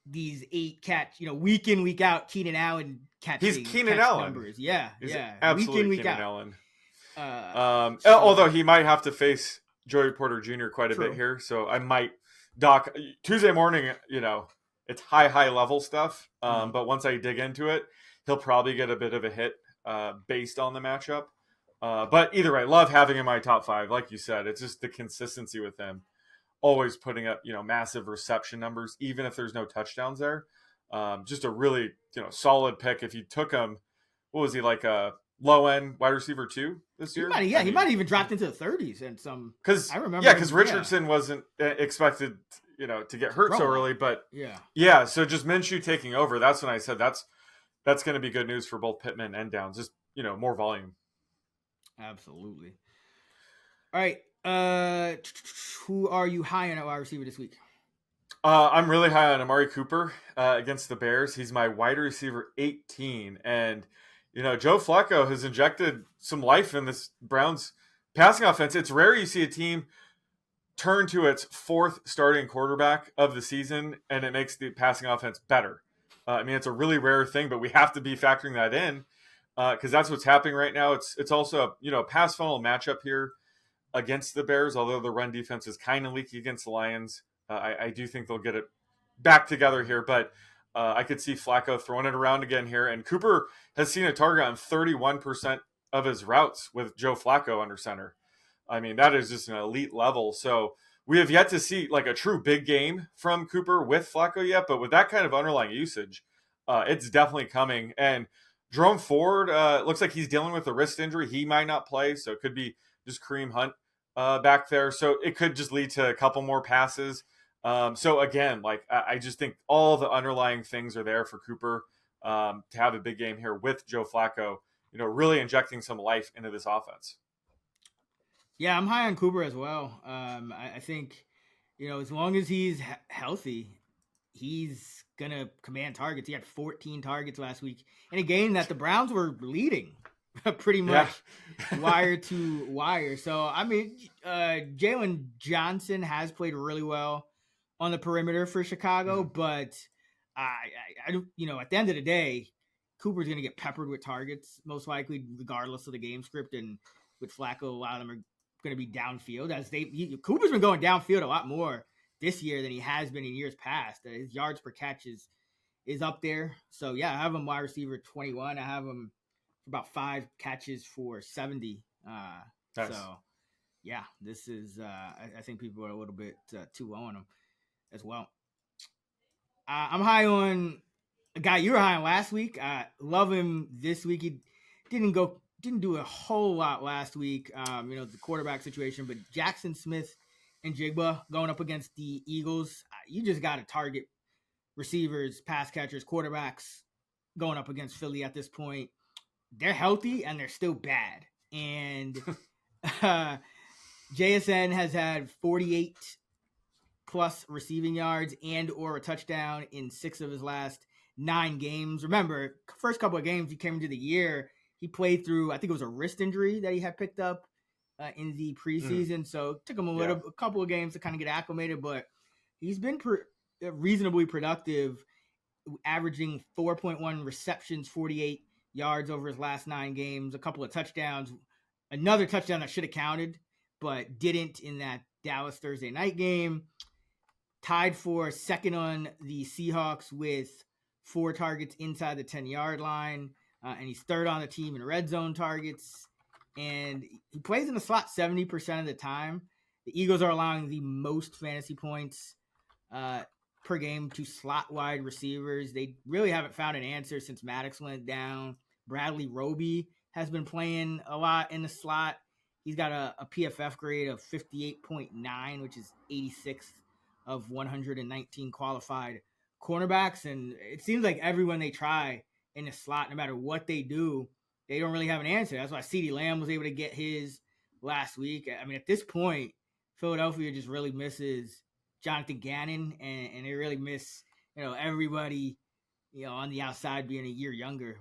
these 8 catch. Week in week out, Keenan Allen catching. He's Keenan Allen numbers. Yeah, He's absolutely week in, week Keenan out. Allen. Although he might have to face Joey Porter Jr. quite a bit here, so I might Tuesday morning, it's high level stuff. But once I dig into it, he'll probably get a bit of a hit based on the matchup. But either way, love having him in my top 5. Like you said, it's just the consistency with him, always putting up massive reception numbers, even if there's no touchdowns there. Just a really solid pick. If you took him, what was he, like a low end wide receiver 2 this year? He might have even dropped into the 30s and some. Because I remember, because Richardson wasn't expected, to get hurt so early. But so just Minshew taking over. That's when I said that's going to be good news for both Pittman and Downs. Just more volume. Absolutely. All right, who are you high on at wide receiver this week? I'm really high on Amari Cooper against the Bears. He's my wide receiver 18, and Joe Flacco has injected some life in this Browns passing offense. It's rare you see a team turn to its 4th starting quarterback of the season, and it makes the passing offense better. It's a really rare thing, but we have to be factoring that in because that's what's happening right now. It's also a pass funnel matchup here against the Bears, although the run defense is kind of leaky against the Lions. I do think they'll get it back together here, but I could see Flacco throwing it around again here. And Cooper has seen a target on 31% of his routes with Joe Flacco under center. That is just an elite level. So we have yet to see like a true big game from Cooper with Flacco yet, but with that kind of underlying usage, it's definitely coming. And Jerome Ford looks like he's dealing with a wrist injury. He might not play, so it could be just Kareem Hunt back there. So it could just lead to a couple more passes. So again, like I just think all the underlying things are there for Cooper to have a big game here with Joe Flacco, really injecting some life into this offense. Yeah, I'm high on Cooper as well. I think, as long as he's healthy, he's going to command targets. He had 14 targets last week in a game that the Browns were leading pretty much wire to wire. So, I mean, Jalen Johnson has played really well on the perimeter for Chicago, but I at the end of the day, Cooper's going to get peppered with targets, most likely, regardless of the game script. And with Flacco, a lot of them are going to be downfield. Cooper's been going downfield a lot more this year than he has been in years past. His yards per catch is up there. So, yeah, I have him wide receiver 21. I have him about 5 catches for 70. Nice. So, yeah, this is I think people are a little bit too low on him as well. I'm high on a guy you were high on last week. I love him this week. He didn't do a whole lot last week, the quarterback situation, but Jackson Smith and Jigba going up against the Eagles. You just got to target receivers, pass catchers, quarterbacks going up against Philly at this point. They're healthy and they're still bad. And JSN has had 48 plus receiving yards and or a touchdown in 6 of his last 9 games. Remember, first couple of games he came into the year, he played through, I think it was a wrist injury that he had picked up in the preseason. So it took him a couple of games to kind of get acclimated, but he's been reasonably productive, averaging 4.1 receptions, 48 yards over his last 9 games, a couple of touchdowns, another touchdown that should have counted, but didn't in that Dallas Thursday night game. Tied for second on the Seahawks with 4 targets inside the 10-yard line. And he's third on the team in red zone targets. And he plays in the slot 70% of the time. The Eagles are allowing the most fantasy points per game to slot wide receivers. They really haven't found an answer since Maddox went down. Bradley Roby has been playing a lot in the slot. He's got a PFF grade of 58.9, which is 86th of 119 qualified cornerbacks. And it seems like everyone they try in the slot, no matter what they do, they don't really have an answer. That's why CeeDee Lamb was able to get his last week. I mean, at this point, Philadelphia just really misses Jonathan Gannon, and they really miss, everybody, on the outside being a year younger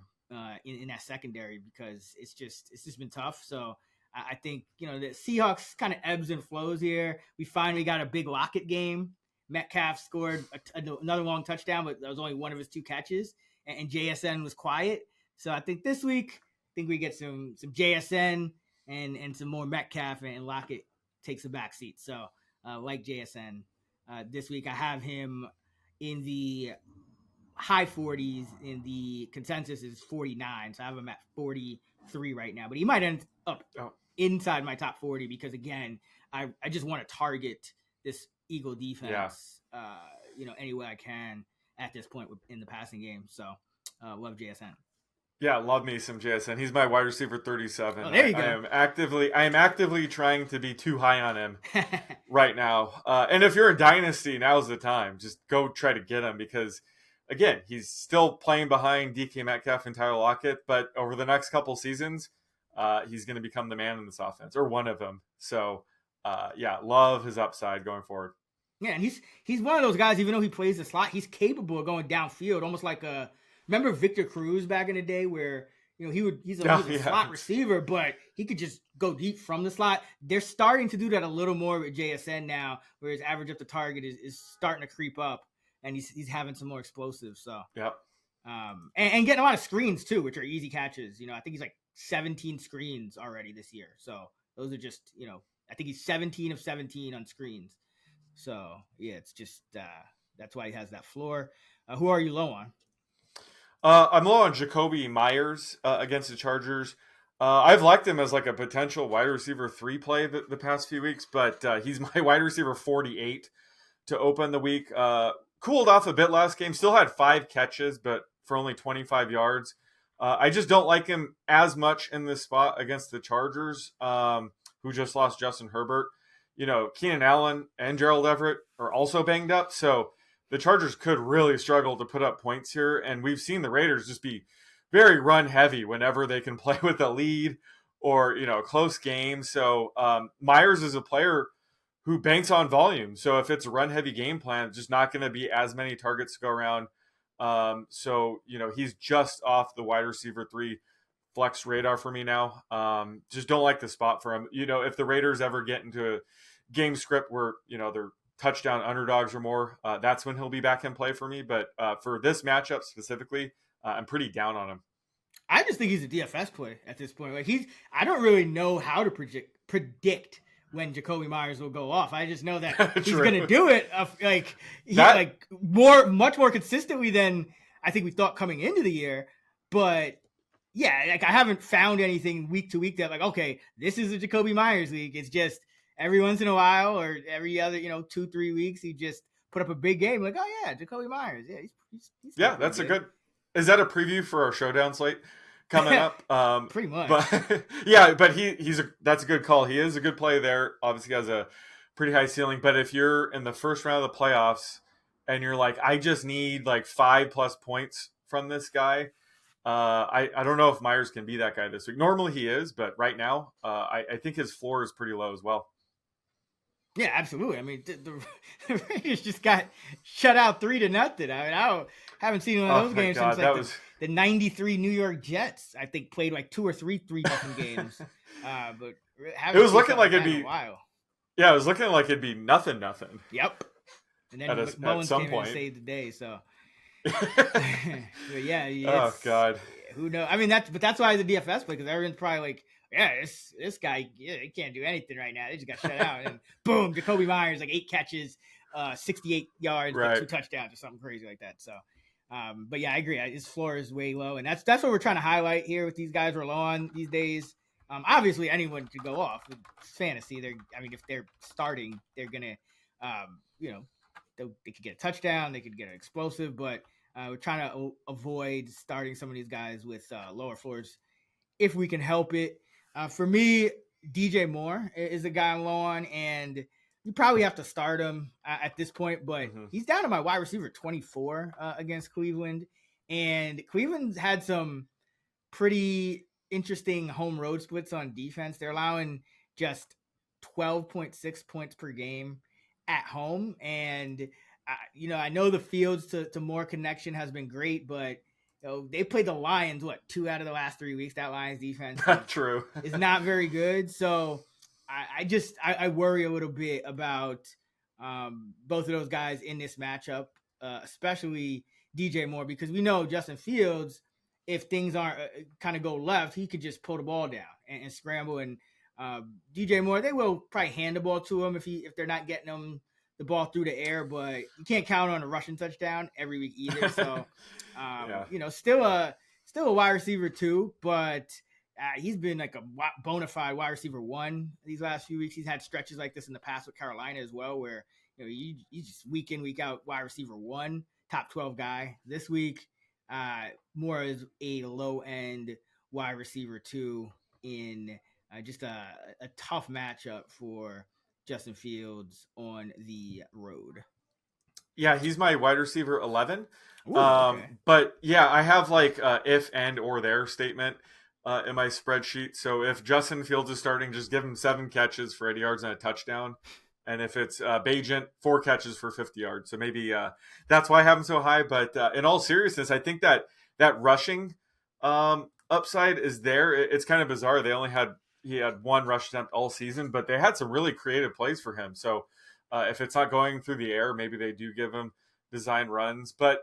in that secondary, because it's just been tough. So I think, the Seahawks kind of ebbs and flows here. We finally got a big Lockett game. Metcalf scored another long touchdown, but that was only one of his 2 catches, and JSN was quiet. So I think this week, we get some JSN and some more Metcalf, and Lockett takes a back seat. So like JSN this week, I have him in the high 40s. In the consensus is 49, so I have him at 43 right now. But he might end up inside my top 40 because, again, I just want to target this Eagle defense, any way I can at this point in the passing game. So love JSN. Yeah, love me some JSN. He's my wide receiver 37. Oh, there you go. I am actively trying to be too high on him right now. And if you're a dynasty, now's the time. Just go try to get him because, again, he's still playing behind DK Metcalf and Tyler Lockett. But over the next couple seasons, he's going to become the man in this offense, or one of them. So, love his upside going forward. Yeah, and he's one of those guys, even though he plays the slot, he's capable of going downfield, almost like remember Victor Cruz back in the day where, he's a slot receiver, but he could just go deep from the slot. They're starting to do that a little more with JSN now, where his average up the target is starting to creep up, and he's having some more explosives. So, and getting a lot of screens too, which are easy catches. I think he's like 17 screens already this year. So those are just, I think he's 17 of 17 on screens. So yeah, it's just that's why he has that floor. Who are you low on? I'm low on Jacoby Myers against the Chargers. I've liked him as like a potential wide receiver 3 play the past few weeks, but he's my wide receiver 48 to open the week. Cooled off a bit last game. Still had 5 catches, but for only 25 yards. I just don't like him as much in this spot against the Chargers, who just lost Justin Herbert. Keenan Allen and Gerald Everett are also banged up, so the Chargers could really struggle to put up points here. And we've seen the Raiders just be very run heavy whenever they can play with a lead or a close game. So Myers is a player who banks on volume. So if it's a run heavy game plan, it's just not going to be as many targets to go around. So he's just off the wide receiver 3 flex radar for me now. Just don't like the spot for him. If the Raiders ever get into a game script where they're touchdown underdogs or more, that's when he'll be back in play for me. But for this matchup specifically, I'm pretty down on him. I just think he's a DFS play at this point. I don't really know how to predict when Jacoby Myers will go off. I just know that he's going to do it much more consistently than I think we thought coming into the year. But yeah, I haven't found anything week to week that okay, this is a Jacoby Myers league. It's just every once in a while or every other 2-3 weeks he just put up a big game. Oh yeah, Jacoby Myers. Yeah, he's that's good. a good. Is that a preview for our showdown slate coming up? Pretty much. But that's a good call. He is a good play there. Obviously has a pretty high ceiling. But if you're in the first round of the playoffs and you're I just need 5+ points from this guy, I don't know if Myers can be that guy this week. Normally he is, but right now I think his floor is pretty low as well. Yeah, absolutely. I mean, the Raiders just got shut out 3-0. I haven't seen one of those games since the 93 New York Jets. I think played 2 or 3 different games. But it was looking like it'd be a while. Yeah, it was looking like it'd be nothing. Yep. And then Mullins came in and saved the day. So. Yeah. Oh God. Who knows? I mean, that's why the DFS play, because everyone's probably this guy, he can't do anything right now. They just got shut out, and boom, Jacoby Myers 8 catches, 68 yards, 2 touchdowns or something crazy like that. So, but yeah, I agree. His floor is way low, and that's what we're trying to highlight here with these guys we're low on these days. Obviously, anyone could go off with fantasy. If they're starting, they're gonna, they could get a touchdown, they could get an explosive, but we're trying to avoid starting some of these guys with lower floors if we can help it. For me, DJ Moore is the guy I'm low on, and you probably have to start him at this point, but he's down to my wide receiver 24 against Cleveland, and Cleveland's had some pretty interesting home road splits on defense. They're allowing just 12.6 points per game at home, and I know the Fields to Moore connection has been great, but they played the Lions 2 out of the last 3 weeks. That Lions defense true is not very good. So I worry a little bit about both of those guys in this matchup, especially DJ Moore, because we know Justin Fields, if things aren't kind of go left, he could just pull the ball down and scramble. And DJ Moore, they will probably hand the ball to him if they're not getting him the ball through the air, but you can't count on a rushing touchdown every week either. So, still a wide receiver 2, but he's been a bona fide wide receiver 1 these last few weeks. He's had stretches like this in the past with Carolina as well, where you just week in, week out wide receiver 1, top 12 guy. This week, more as a low end wide receiver 2 in just a tough matchup for Justin Fields on the road. Yeah, he's my wide receiver 11. Ooh, okay. But yeah, I have if and or there statement in my spreadsheet. So if Justin Fields is starting, just give him 7 catches for 80 yards and a touchdown. And if it's Bajent, 4 catches for 50 yards. So maybe that's why I have him so high. But in all seriousness, I think that rushing upside is there. It's kind of bizarre. He had 1 rush attempt all season, but they had some really creative plays for him. So if it's not going through the air, maybe they do give him design runs. But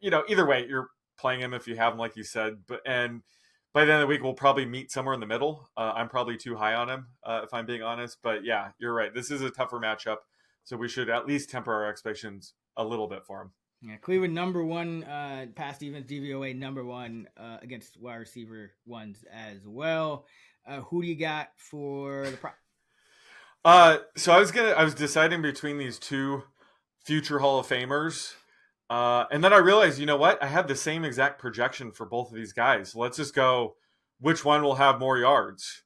either way, you're playing him if you have him, like you said. And by the end of the week, we'll probably meet somewhere in the middle. I'm probably too high on him, if I'm being honest. But yeah, you're right. This is a tougher matchup, so we should at least temper our expectations a little bit for him. Yeah, Cleveland number 1 pass defense, DVOA number 1 against wide receiver 1s as well. Who do you got for the prop? So I was deciding between these 2 future Hall of Famers. And then I realized, you know what? I have the same exact projection for both of these guys. So let's just go which one will have more yards.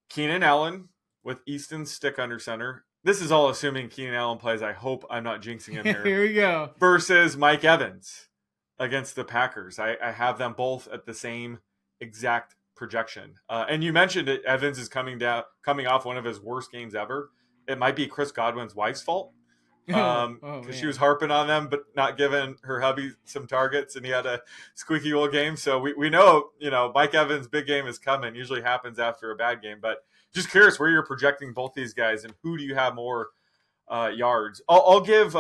Keenan Allen with Easton Stick under center. This is all assuming Keenan Allen plays. I hope I'm not jinxing him here. Here we go. Versus Mike Evans against the Packers. I have them both at the same exact projection. And you mentioned it, Evans is coming off one of his worst games ever. It might be Chris Godwin's wife's fault. Because she was harping on them, but not giving her hubby some targets, and he had a squeaky old game. So we know, Mike Evans' big game is coming. Usually happens after a bad game. But just curious where you're projecting both these guys, and who do you have more yards? I'll give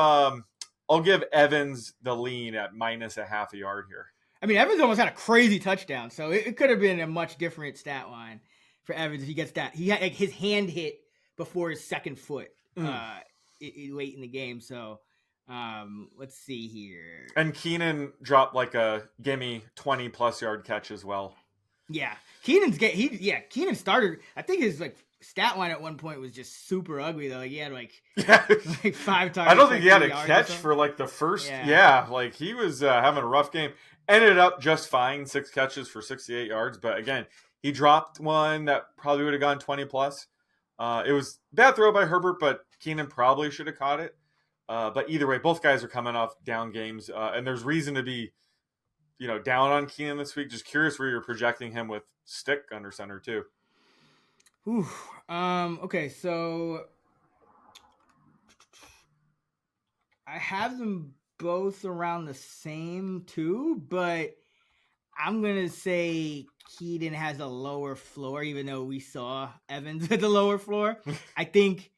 Evans the lean at minus a half a yard here. I mean, Evans almost had a crazy touchdown, so it could have been a much different stat line for Evans if he gets that. He had his hand hit before his second foot. Late in the game, so let's see here. And Keenan dropped like a gimme 20+ yard catch as well. Yeah, Keenan started. I think his stat line at one point was just super ugly though. Like he had like 5 targets. I don't think he had a catch for like the first. Yeah, like he was having a rough game. Ended up just fine, 6 catches for 68 yards. But again, he dropped one that probably would have gone 20+. It was bad throw by Herbert, but Keenan probably should have caught it. But either way, both guys are coming off down games, and there's reason to be, down on Keenan this week. Just curious where you're projecting him with Stick under center too. Okay, so I have them both around the same too, but I'm gonna say Keaton has a lower floor, even though we saw Evans at the lower floor. I think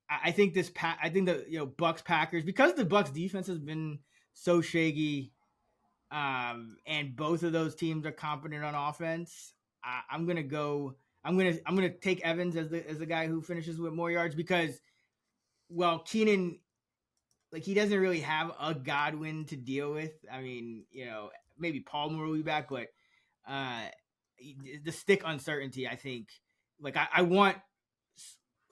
the Bucks Packers, because the Bucks defense has been so shaky, and both of those teams are competent on offense. I'm gonna take Evans as the guy who finishes with more yards because, well, Keenan, he doesn't really have a Godwin to deal with. I mean, maybe Palmer will be back, but the Stick uncertainty, I think, I want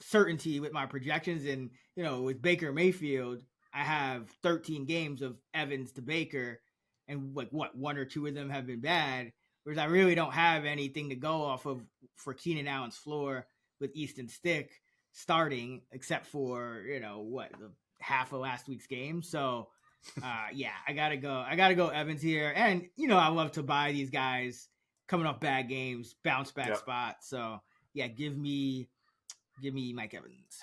certainty with my projections, and with Baker Mayfield, I have 13 games of Evans to Baker, and 1 or 2 of them have been bad, whereas I really don't have anything to go off of for Keenan Allen's floor with Easton Stick starting, except for the half of last week's game. So I gotta go Evans here, and I love to buy these guys coming off bad games, bounce back spots. So yeah, give me Mike Evans.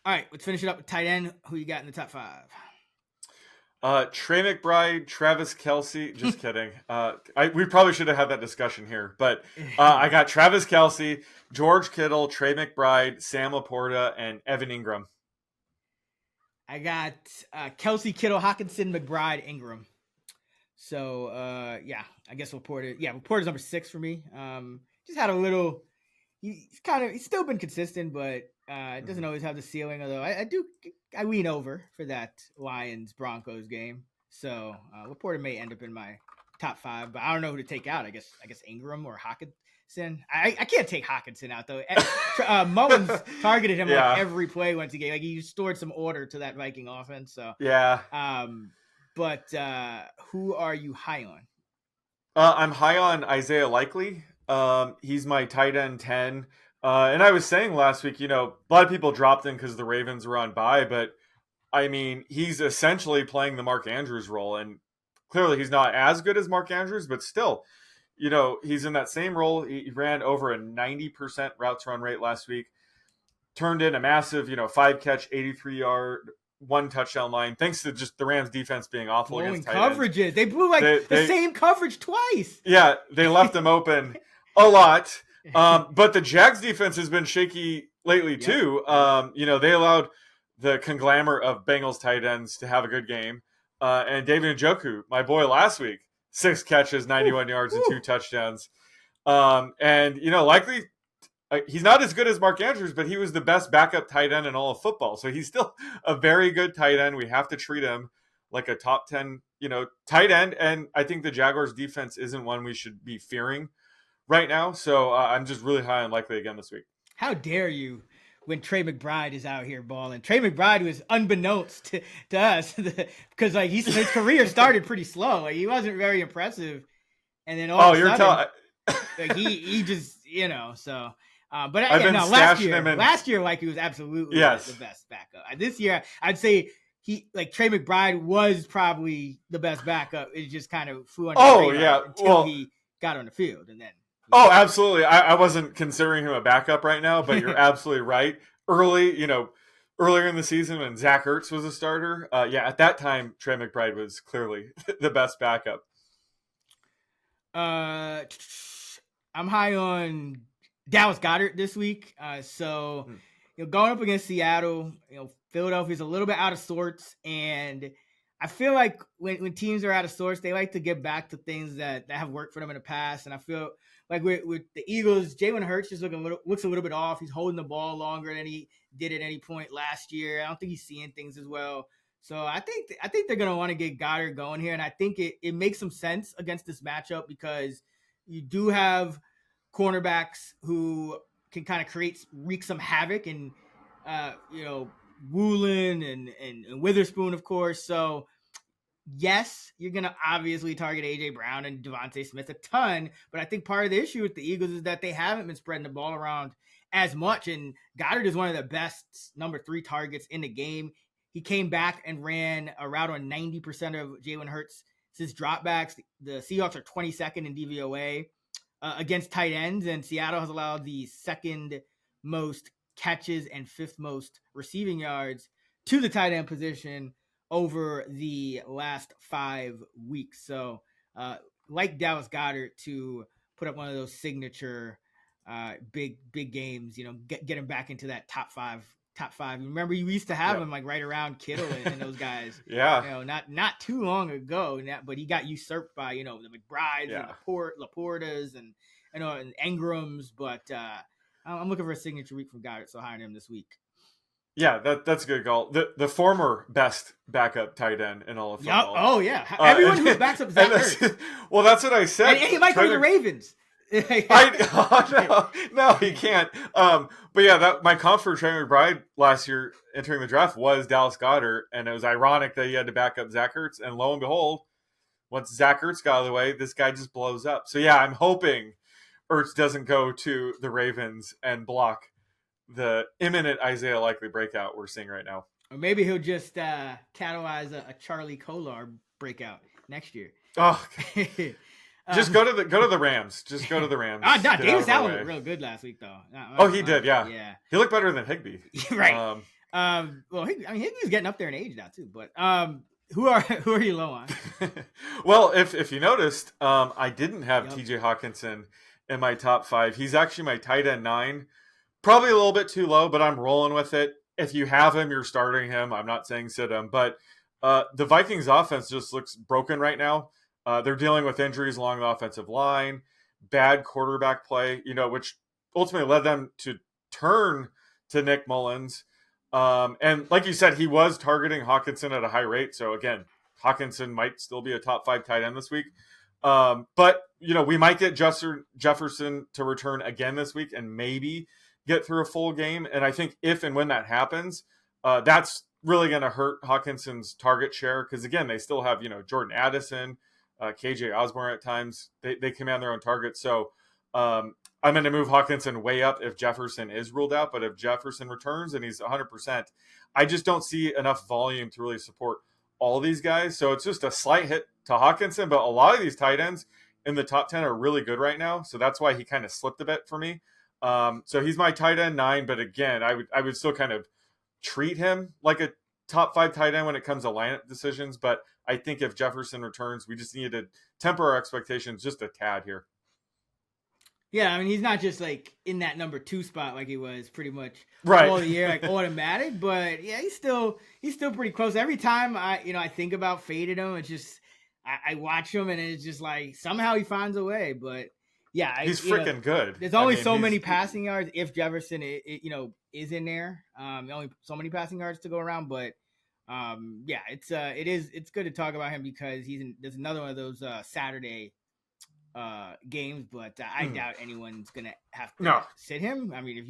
All right, let's finish it up with tight end. Who you got in the top 5? Trey McBride, Travis Kelce. Just kidding. We probably should have had that discussion here, but I got Travis Kelce, George Kittle, Trey McBride, Sam Laporta, and Evan Ingram. I got Kelce, Kittle, Hawkinson, McBride, Ingram. So I guess Laporta. Yeah, Laporta's number 6 for me. Just had a little. He's still been consistent, but doesn't always have the ceiling. Although I lean over for that Lions Broncos game. So Laporta may end up in my top 5, but I don't know who to take out. I guess Ingram or Hawkinson. I can't take Hawkinson out though. Mullins targeted him every play once he gave. He stored some order to that Viking offense. So yeah. But who are you high on? I'm high on Isaiah Likely. He's my tight end 10. And I was saying last week, a lot of people dropped in because the Ravens were on bye, but I mean, he's essentially playing the Mark Andrews role, and clearly he's not as good as Mark Andrews, but still, he's in that same role. He ran over a 90% routes run rate last week, turned in a massive, 5-catch, 83-yard, 1 touchdown line, thanks to just the Rams defense being awful against tight coverages. Ends. They blew the same coverage twice. Yeah, they left them open a lot. But the Jags defense has been shaky lately too. They allowed the conglomerate of Bengals tight ends to have a good game. And David Njoku, my boy last week, 6 catches, 91 yards, and 2 touchdowns. Likely he's not as good as Mark Andrews, but he was the best backup tight end in all of football. So he's still a very good tight end. We have to treat him like a top 10, tight end. And I think the Jaguars defense isn't one we should be fearing right now. So I'm just really high on Likely again this week. How dare you when Trey McBride is out here balling. Trey McBride was unbeknownst to us because like his career started pretty slow. Like he wasn't very impressive, and then all of a sudden, like he just so. But again, no, last year, like he was absolutely the best backup. This year, I'd say Trey McBride was probably the best backup. It just kind of flew under the radar until he got on the field, and then. Oh, absolutely. I wasn't considering him a backup right now, but you're absolutely right. Earlier in the season when Zach Ertz was a starter, at that time Trey McBride was clearly the best backup. I'm high on Dallas Goedert this week. Going up against Seattle, Philadelphia's a little bit out of sorts, and I feel like when teams are out of sorts, they like to get back to things that have worked for them in the past. And I feel like with the Eagles, Jalen Hurts just looks a little bit off. He's holding the ball longer than he did at any point last year. I don't think he's seeing things as well. So I think they're going to want to get Goddard going here. And I think it makes some sense against this matchup because you do have cornerbacks who can kind of wreak some havoc and, Woolen and Witherspoon, of course. So yes, you're going to obviously target A.J. Brown and Devontae Smith a ton, but I think part of the issue with the Eagles is that they haven't been spreading the ball around as much, and Goddard is one of the best number 3 targets in the game. He came back and ran a route on 90% of Jalen Hurts' dropbacks. The Seahawks are 22nd in DVOA against tight ends, and Seattle has allowed the second most catches and 5th most receiving yards to the tight end position over the last 5 weeks. So like Dallas Goedert to put up one of those signature big games, get him back into that top five. Remember, you used to have him like right around Kittle and those guys. Not too long ago. But he got usurped by the McBrides and Laportas and Engrams. But I'm looking for a signature week from Goddard, so hiring him this week. Yeah, that's a good call. The former best backup tight end in all of football. Oh yeah, everyone who backs up Zach Ertz. Well, that's what I said. And he might go to the Ravens. No, he can't. But yeah, my comp for Trey McBride last year entering the draft was Dallas Goedert, and it was ironic that he had to back up Zach Ertz. And lo and behold, once Zach Ertz got out of the way, this guy just blows up. So yeah, I'm hoping Ertz doesn't go to the Ravens and block the imminent Isaiah Likely breakout we're seeing right now. Or maybe he'll just catalyze a Charlie Kolar breakout next year. Oh, just go to the Rams. Just go to the Rams. Davis Allen looked real good last week, though. He did, yeah. He looked better than Higbee. Right. Higbee's getting up there in age now too. But who are you low on? Well, if you noticed, I didn't have T.J. Hawkinson in my top 5. He's actually my tight end 9. Probably a little bit too low, but I'm rolling with it. If you have him, you're starting him. I'm not saying sit him, but the Vikings offense just looks broken right now. They're dealing with injuries along the offensive line, bad quarterback play, which ultimately led them to turn to Nick Mullins. And like you said, he was targeting Hawkinson at a high rate. So again, Hawkinson might still be a top 5 tight end this week. But we might get Jefferson to return again this week and maybe get through a full game. And I think if and when that happens, that's really going to hurt Hawkinson's target share. Because again, they still have, Jordan Addison, KJ Osborne at times. They command their own targets. So I'm going to move Hawkinson way up if Jefferson is ruled out. But if Jefferson returns and he's 100%, I just don't see enough volume to really support all these guys. So it's just a slight hit to Hawkinson. But a lot of these tight ends in the top 10 are really good right now. So that's why he kind of slipped a bit for me. So he's my tight end 9, but again, I would still kind of treat him like a top 5 tight end when it comes to lineup decisions. But I think if Jefferson returns, we just need to temper our expectations just a tad here. Yeah, I mean, he's not just like in that number 2 spot like he was pretty much all the year, like automatic. But yeah, he's still pretty close. Every time I think about fading him, it's just I watch him and it's just like somehow he finds a way. But yeah, he's freaking good. There's only so many passing yards if Jefferson, is in there. Only so many passing yards to go around. But it's good to talk about him because there's another one of those Saturday games, but I doubt anyone's gonna have to sit him. I mean, if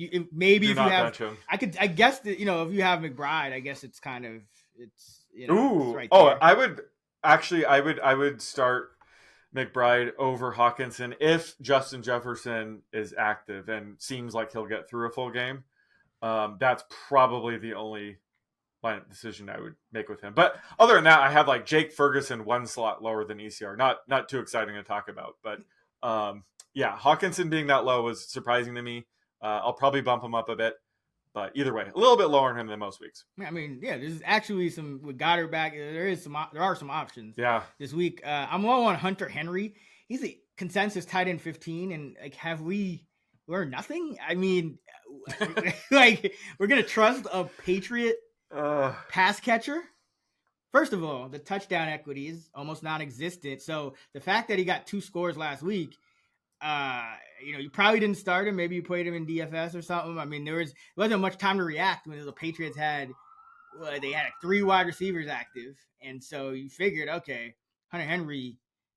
you have, I guess that, you know, if you have McBride, I guess it's kind of it's right there. I would start McBride over Hawkinson if Justin Jefferson is active and seems like he'll get through a full game. That's probably the only decision I would make with him. But other than that, I have like Jake Ferguson one slot lower than ECR. Not too exciting to talk about, but Hawkinson being that low was surprising to me. I'll probably bump him up a bit, but either way, a little bit lower on him than most weeks. I mean, there's actually some with Goddard back. There are some options. Yeah, this week I'm low on Hunter Henry. He's a consensus tight end 15, and like, have we learned nothing? I mean, like, we're gonna trust a Patriot pass catcher? First of all, the touchdown equity is almost non-existent. So the fact that he got 2 scores last week, you probably didn't start him. Maybe you played him in DFS or something. I mean, there wasn't much time to react when the Patriots had 3 wide receivers active, and so you figured, okay, Hunter Henry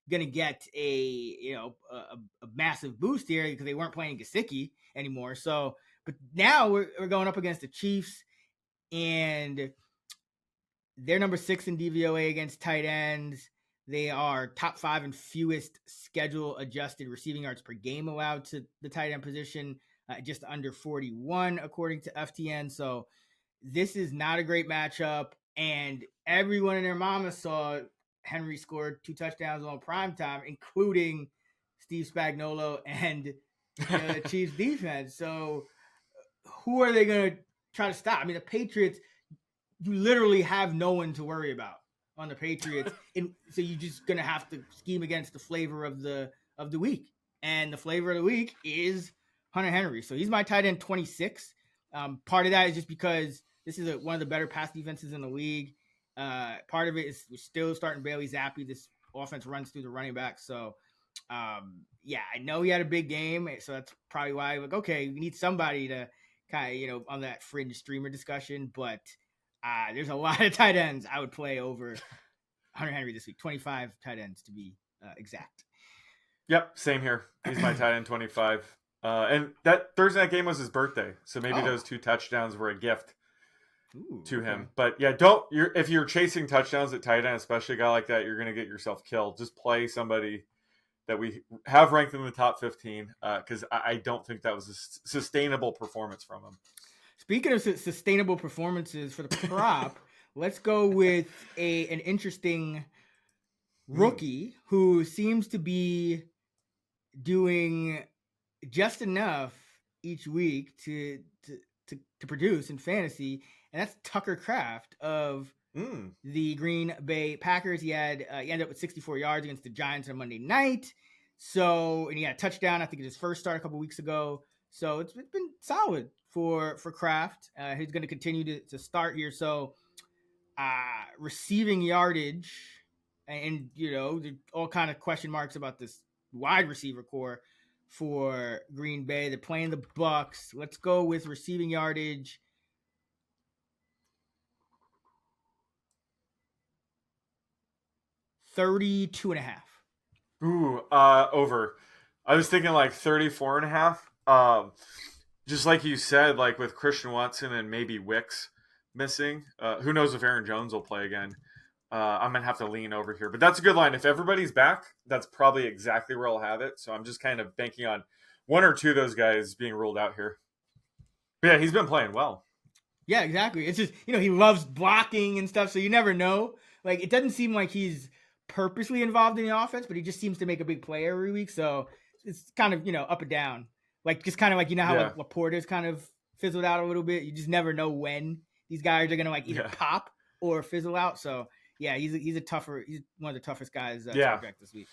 gonna get a massive boost here because they weren't playing Gesicki anymore. So, but now we're going up against the Chiefs, and they're number 6 in DVOA against tight ends. They are top 5 in fewest schedule adjusted receiving yards per game allowed to the tight end position, just under 41 according to FTN. So this is not a great matchup, and everyone and their mama saw Henry scored 2 touchdowns on primetime, including Steve Spagnuolo and the Chiefs defense. So who are they going to try to stop? I mean, the Patriots, you literally have no one to worry about on the Patriots, and so you're just gonna have to scheme against the flavor of the week, and the flavor of the week is Hunter Henry. So he's my tight end 26. Part of that is just because this is one of the better pass defenses in the league. Part of it is we're still starting Bailey Zappi. This offense runs through the running back, so I know he had a big game, so that's probably why I'm like, okay, we need somebody to kind of on that fringe streamer discussion, but there's a lot of tight ends I would play over Hunter Henry this week. 25 tight ends to be exact. Yep, same here. He's my tight end 25. And that Thursday night game was his birthday, so maybe those 2 touchdowns were a gift to him. But yeah, if you're chasing touchdowns at tight end, especially a guy like that, you're going to get yourself killed. Just play somebody that we have ranked in the top 15, because I don't think that was a sustainable performance from him. Speaking of sustainable performances for the prop, let's go with an interesting rookie who seems to be doing just enough each week to produce in fantasy, and that's Tucker Kraft of the Green Bay Packers. He ended up with 64 yards against the Giants on Monday night. So, and he had a touchdown, I think, in his first start a couple weeks ago. So it's been solid for Kraft. He's going to continue to start here. So receiving yardage, and all kind of question marks about this wide receiver core for Green Bay. They're playing the Bucks. Let's go with receiving yardage. $32.5. Ooh, over. I was thinking like 34.5. Just like you said, like with Christian Watson and maybe Wicks missing, who knows if Aaron Jones will play again. I'm going to have to lean over here. But that's a good line. If everybody's back, that's probably exactly where I'll have it. So I'm just kind of banking on 1 or 2 of those guys being ruled out here. But yeah, he's been playing well. Yeah, exactly. It's just, he loves blocking and stuff, so you never know. Like, it doesn't seem like he's purposely involved in the offense, but he just seems to make a big play every week. So it's kind of, up and down. Like, just kind of like, how like Laporta's kind of fizzled out a little bit. You just never know when these guys are going to like either pop or fizzle out. So yeah, he's one of the toughest guys to project this week.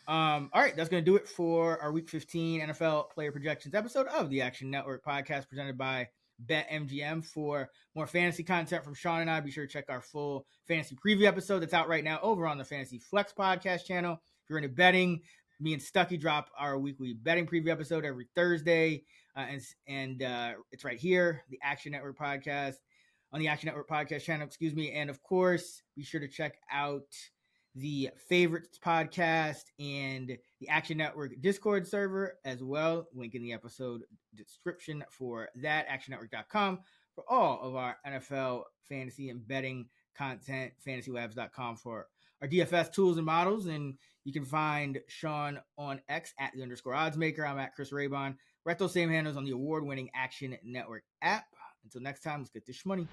All right, that's going to do it for our Week 15 NFL Player Projections episode of the Action Network podcast presented by BetMGM. For more fantasy content from Sean and I, be sure to check our full fantasy preview episode that's out right now over on the Fantasy Flex podcast channel. If you're into betting, me and Stuckey drop our weekly betting preview episode every Thursday, and it's right here, the Action Network podcast, on the Action Network podcast channel, and of course, be sure to check out the Favorites podcast and the Action Network Discord server as well. Link in the episode description for that, actionnetwork.com, for all of our NFL fantasy and betting content, fantasylabs.com for our DFS tools and models. And you can find Sean on X at @_oddsmaker. I'm at Chris Raybon. We're at those same handles on the award-winning Action Network app. Until next time, let's get this money.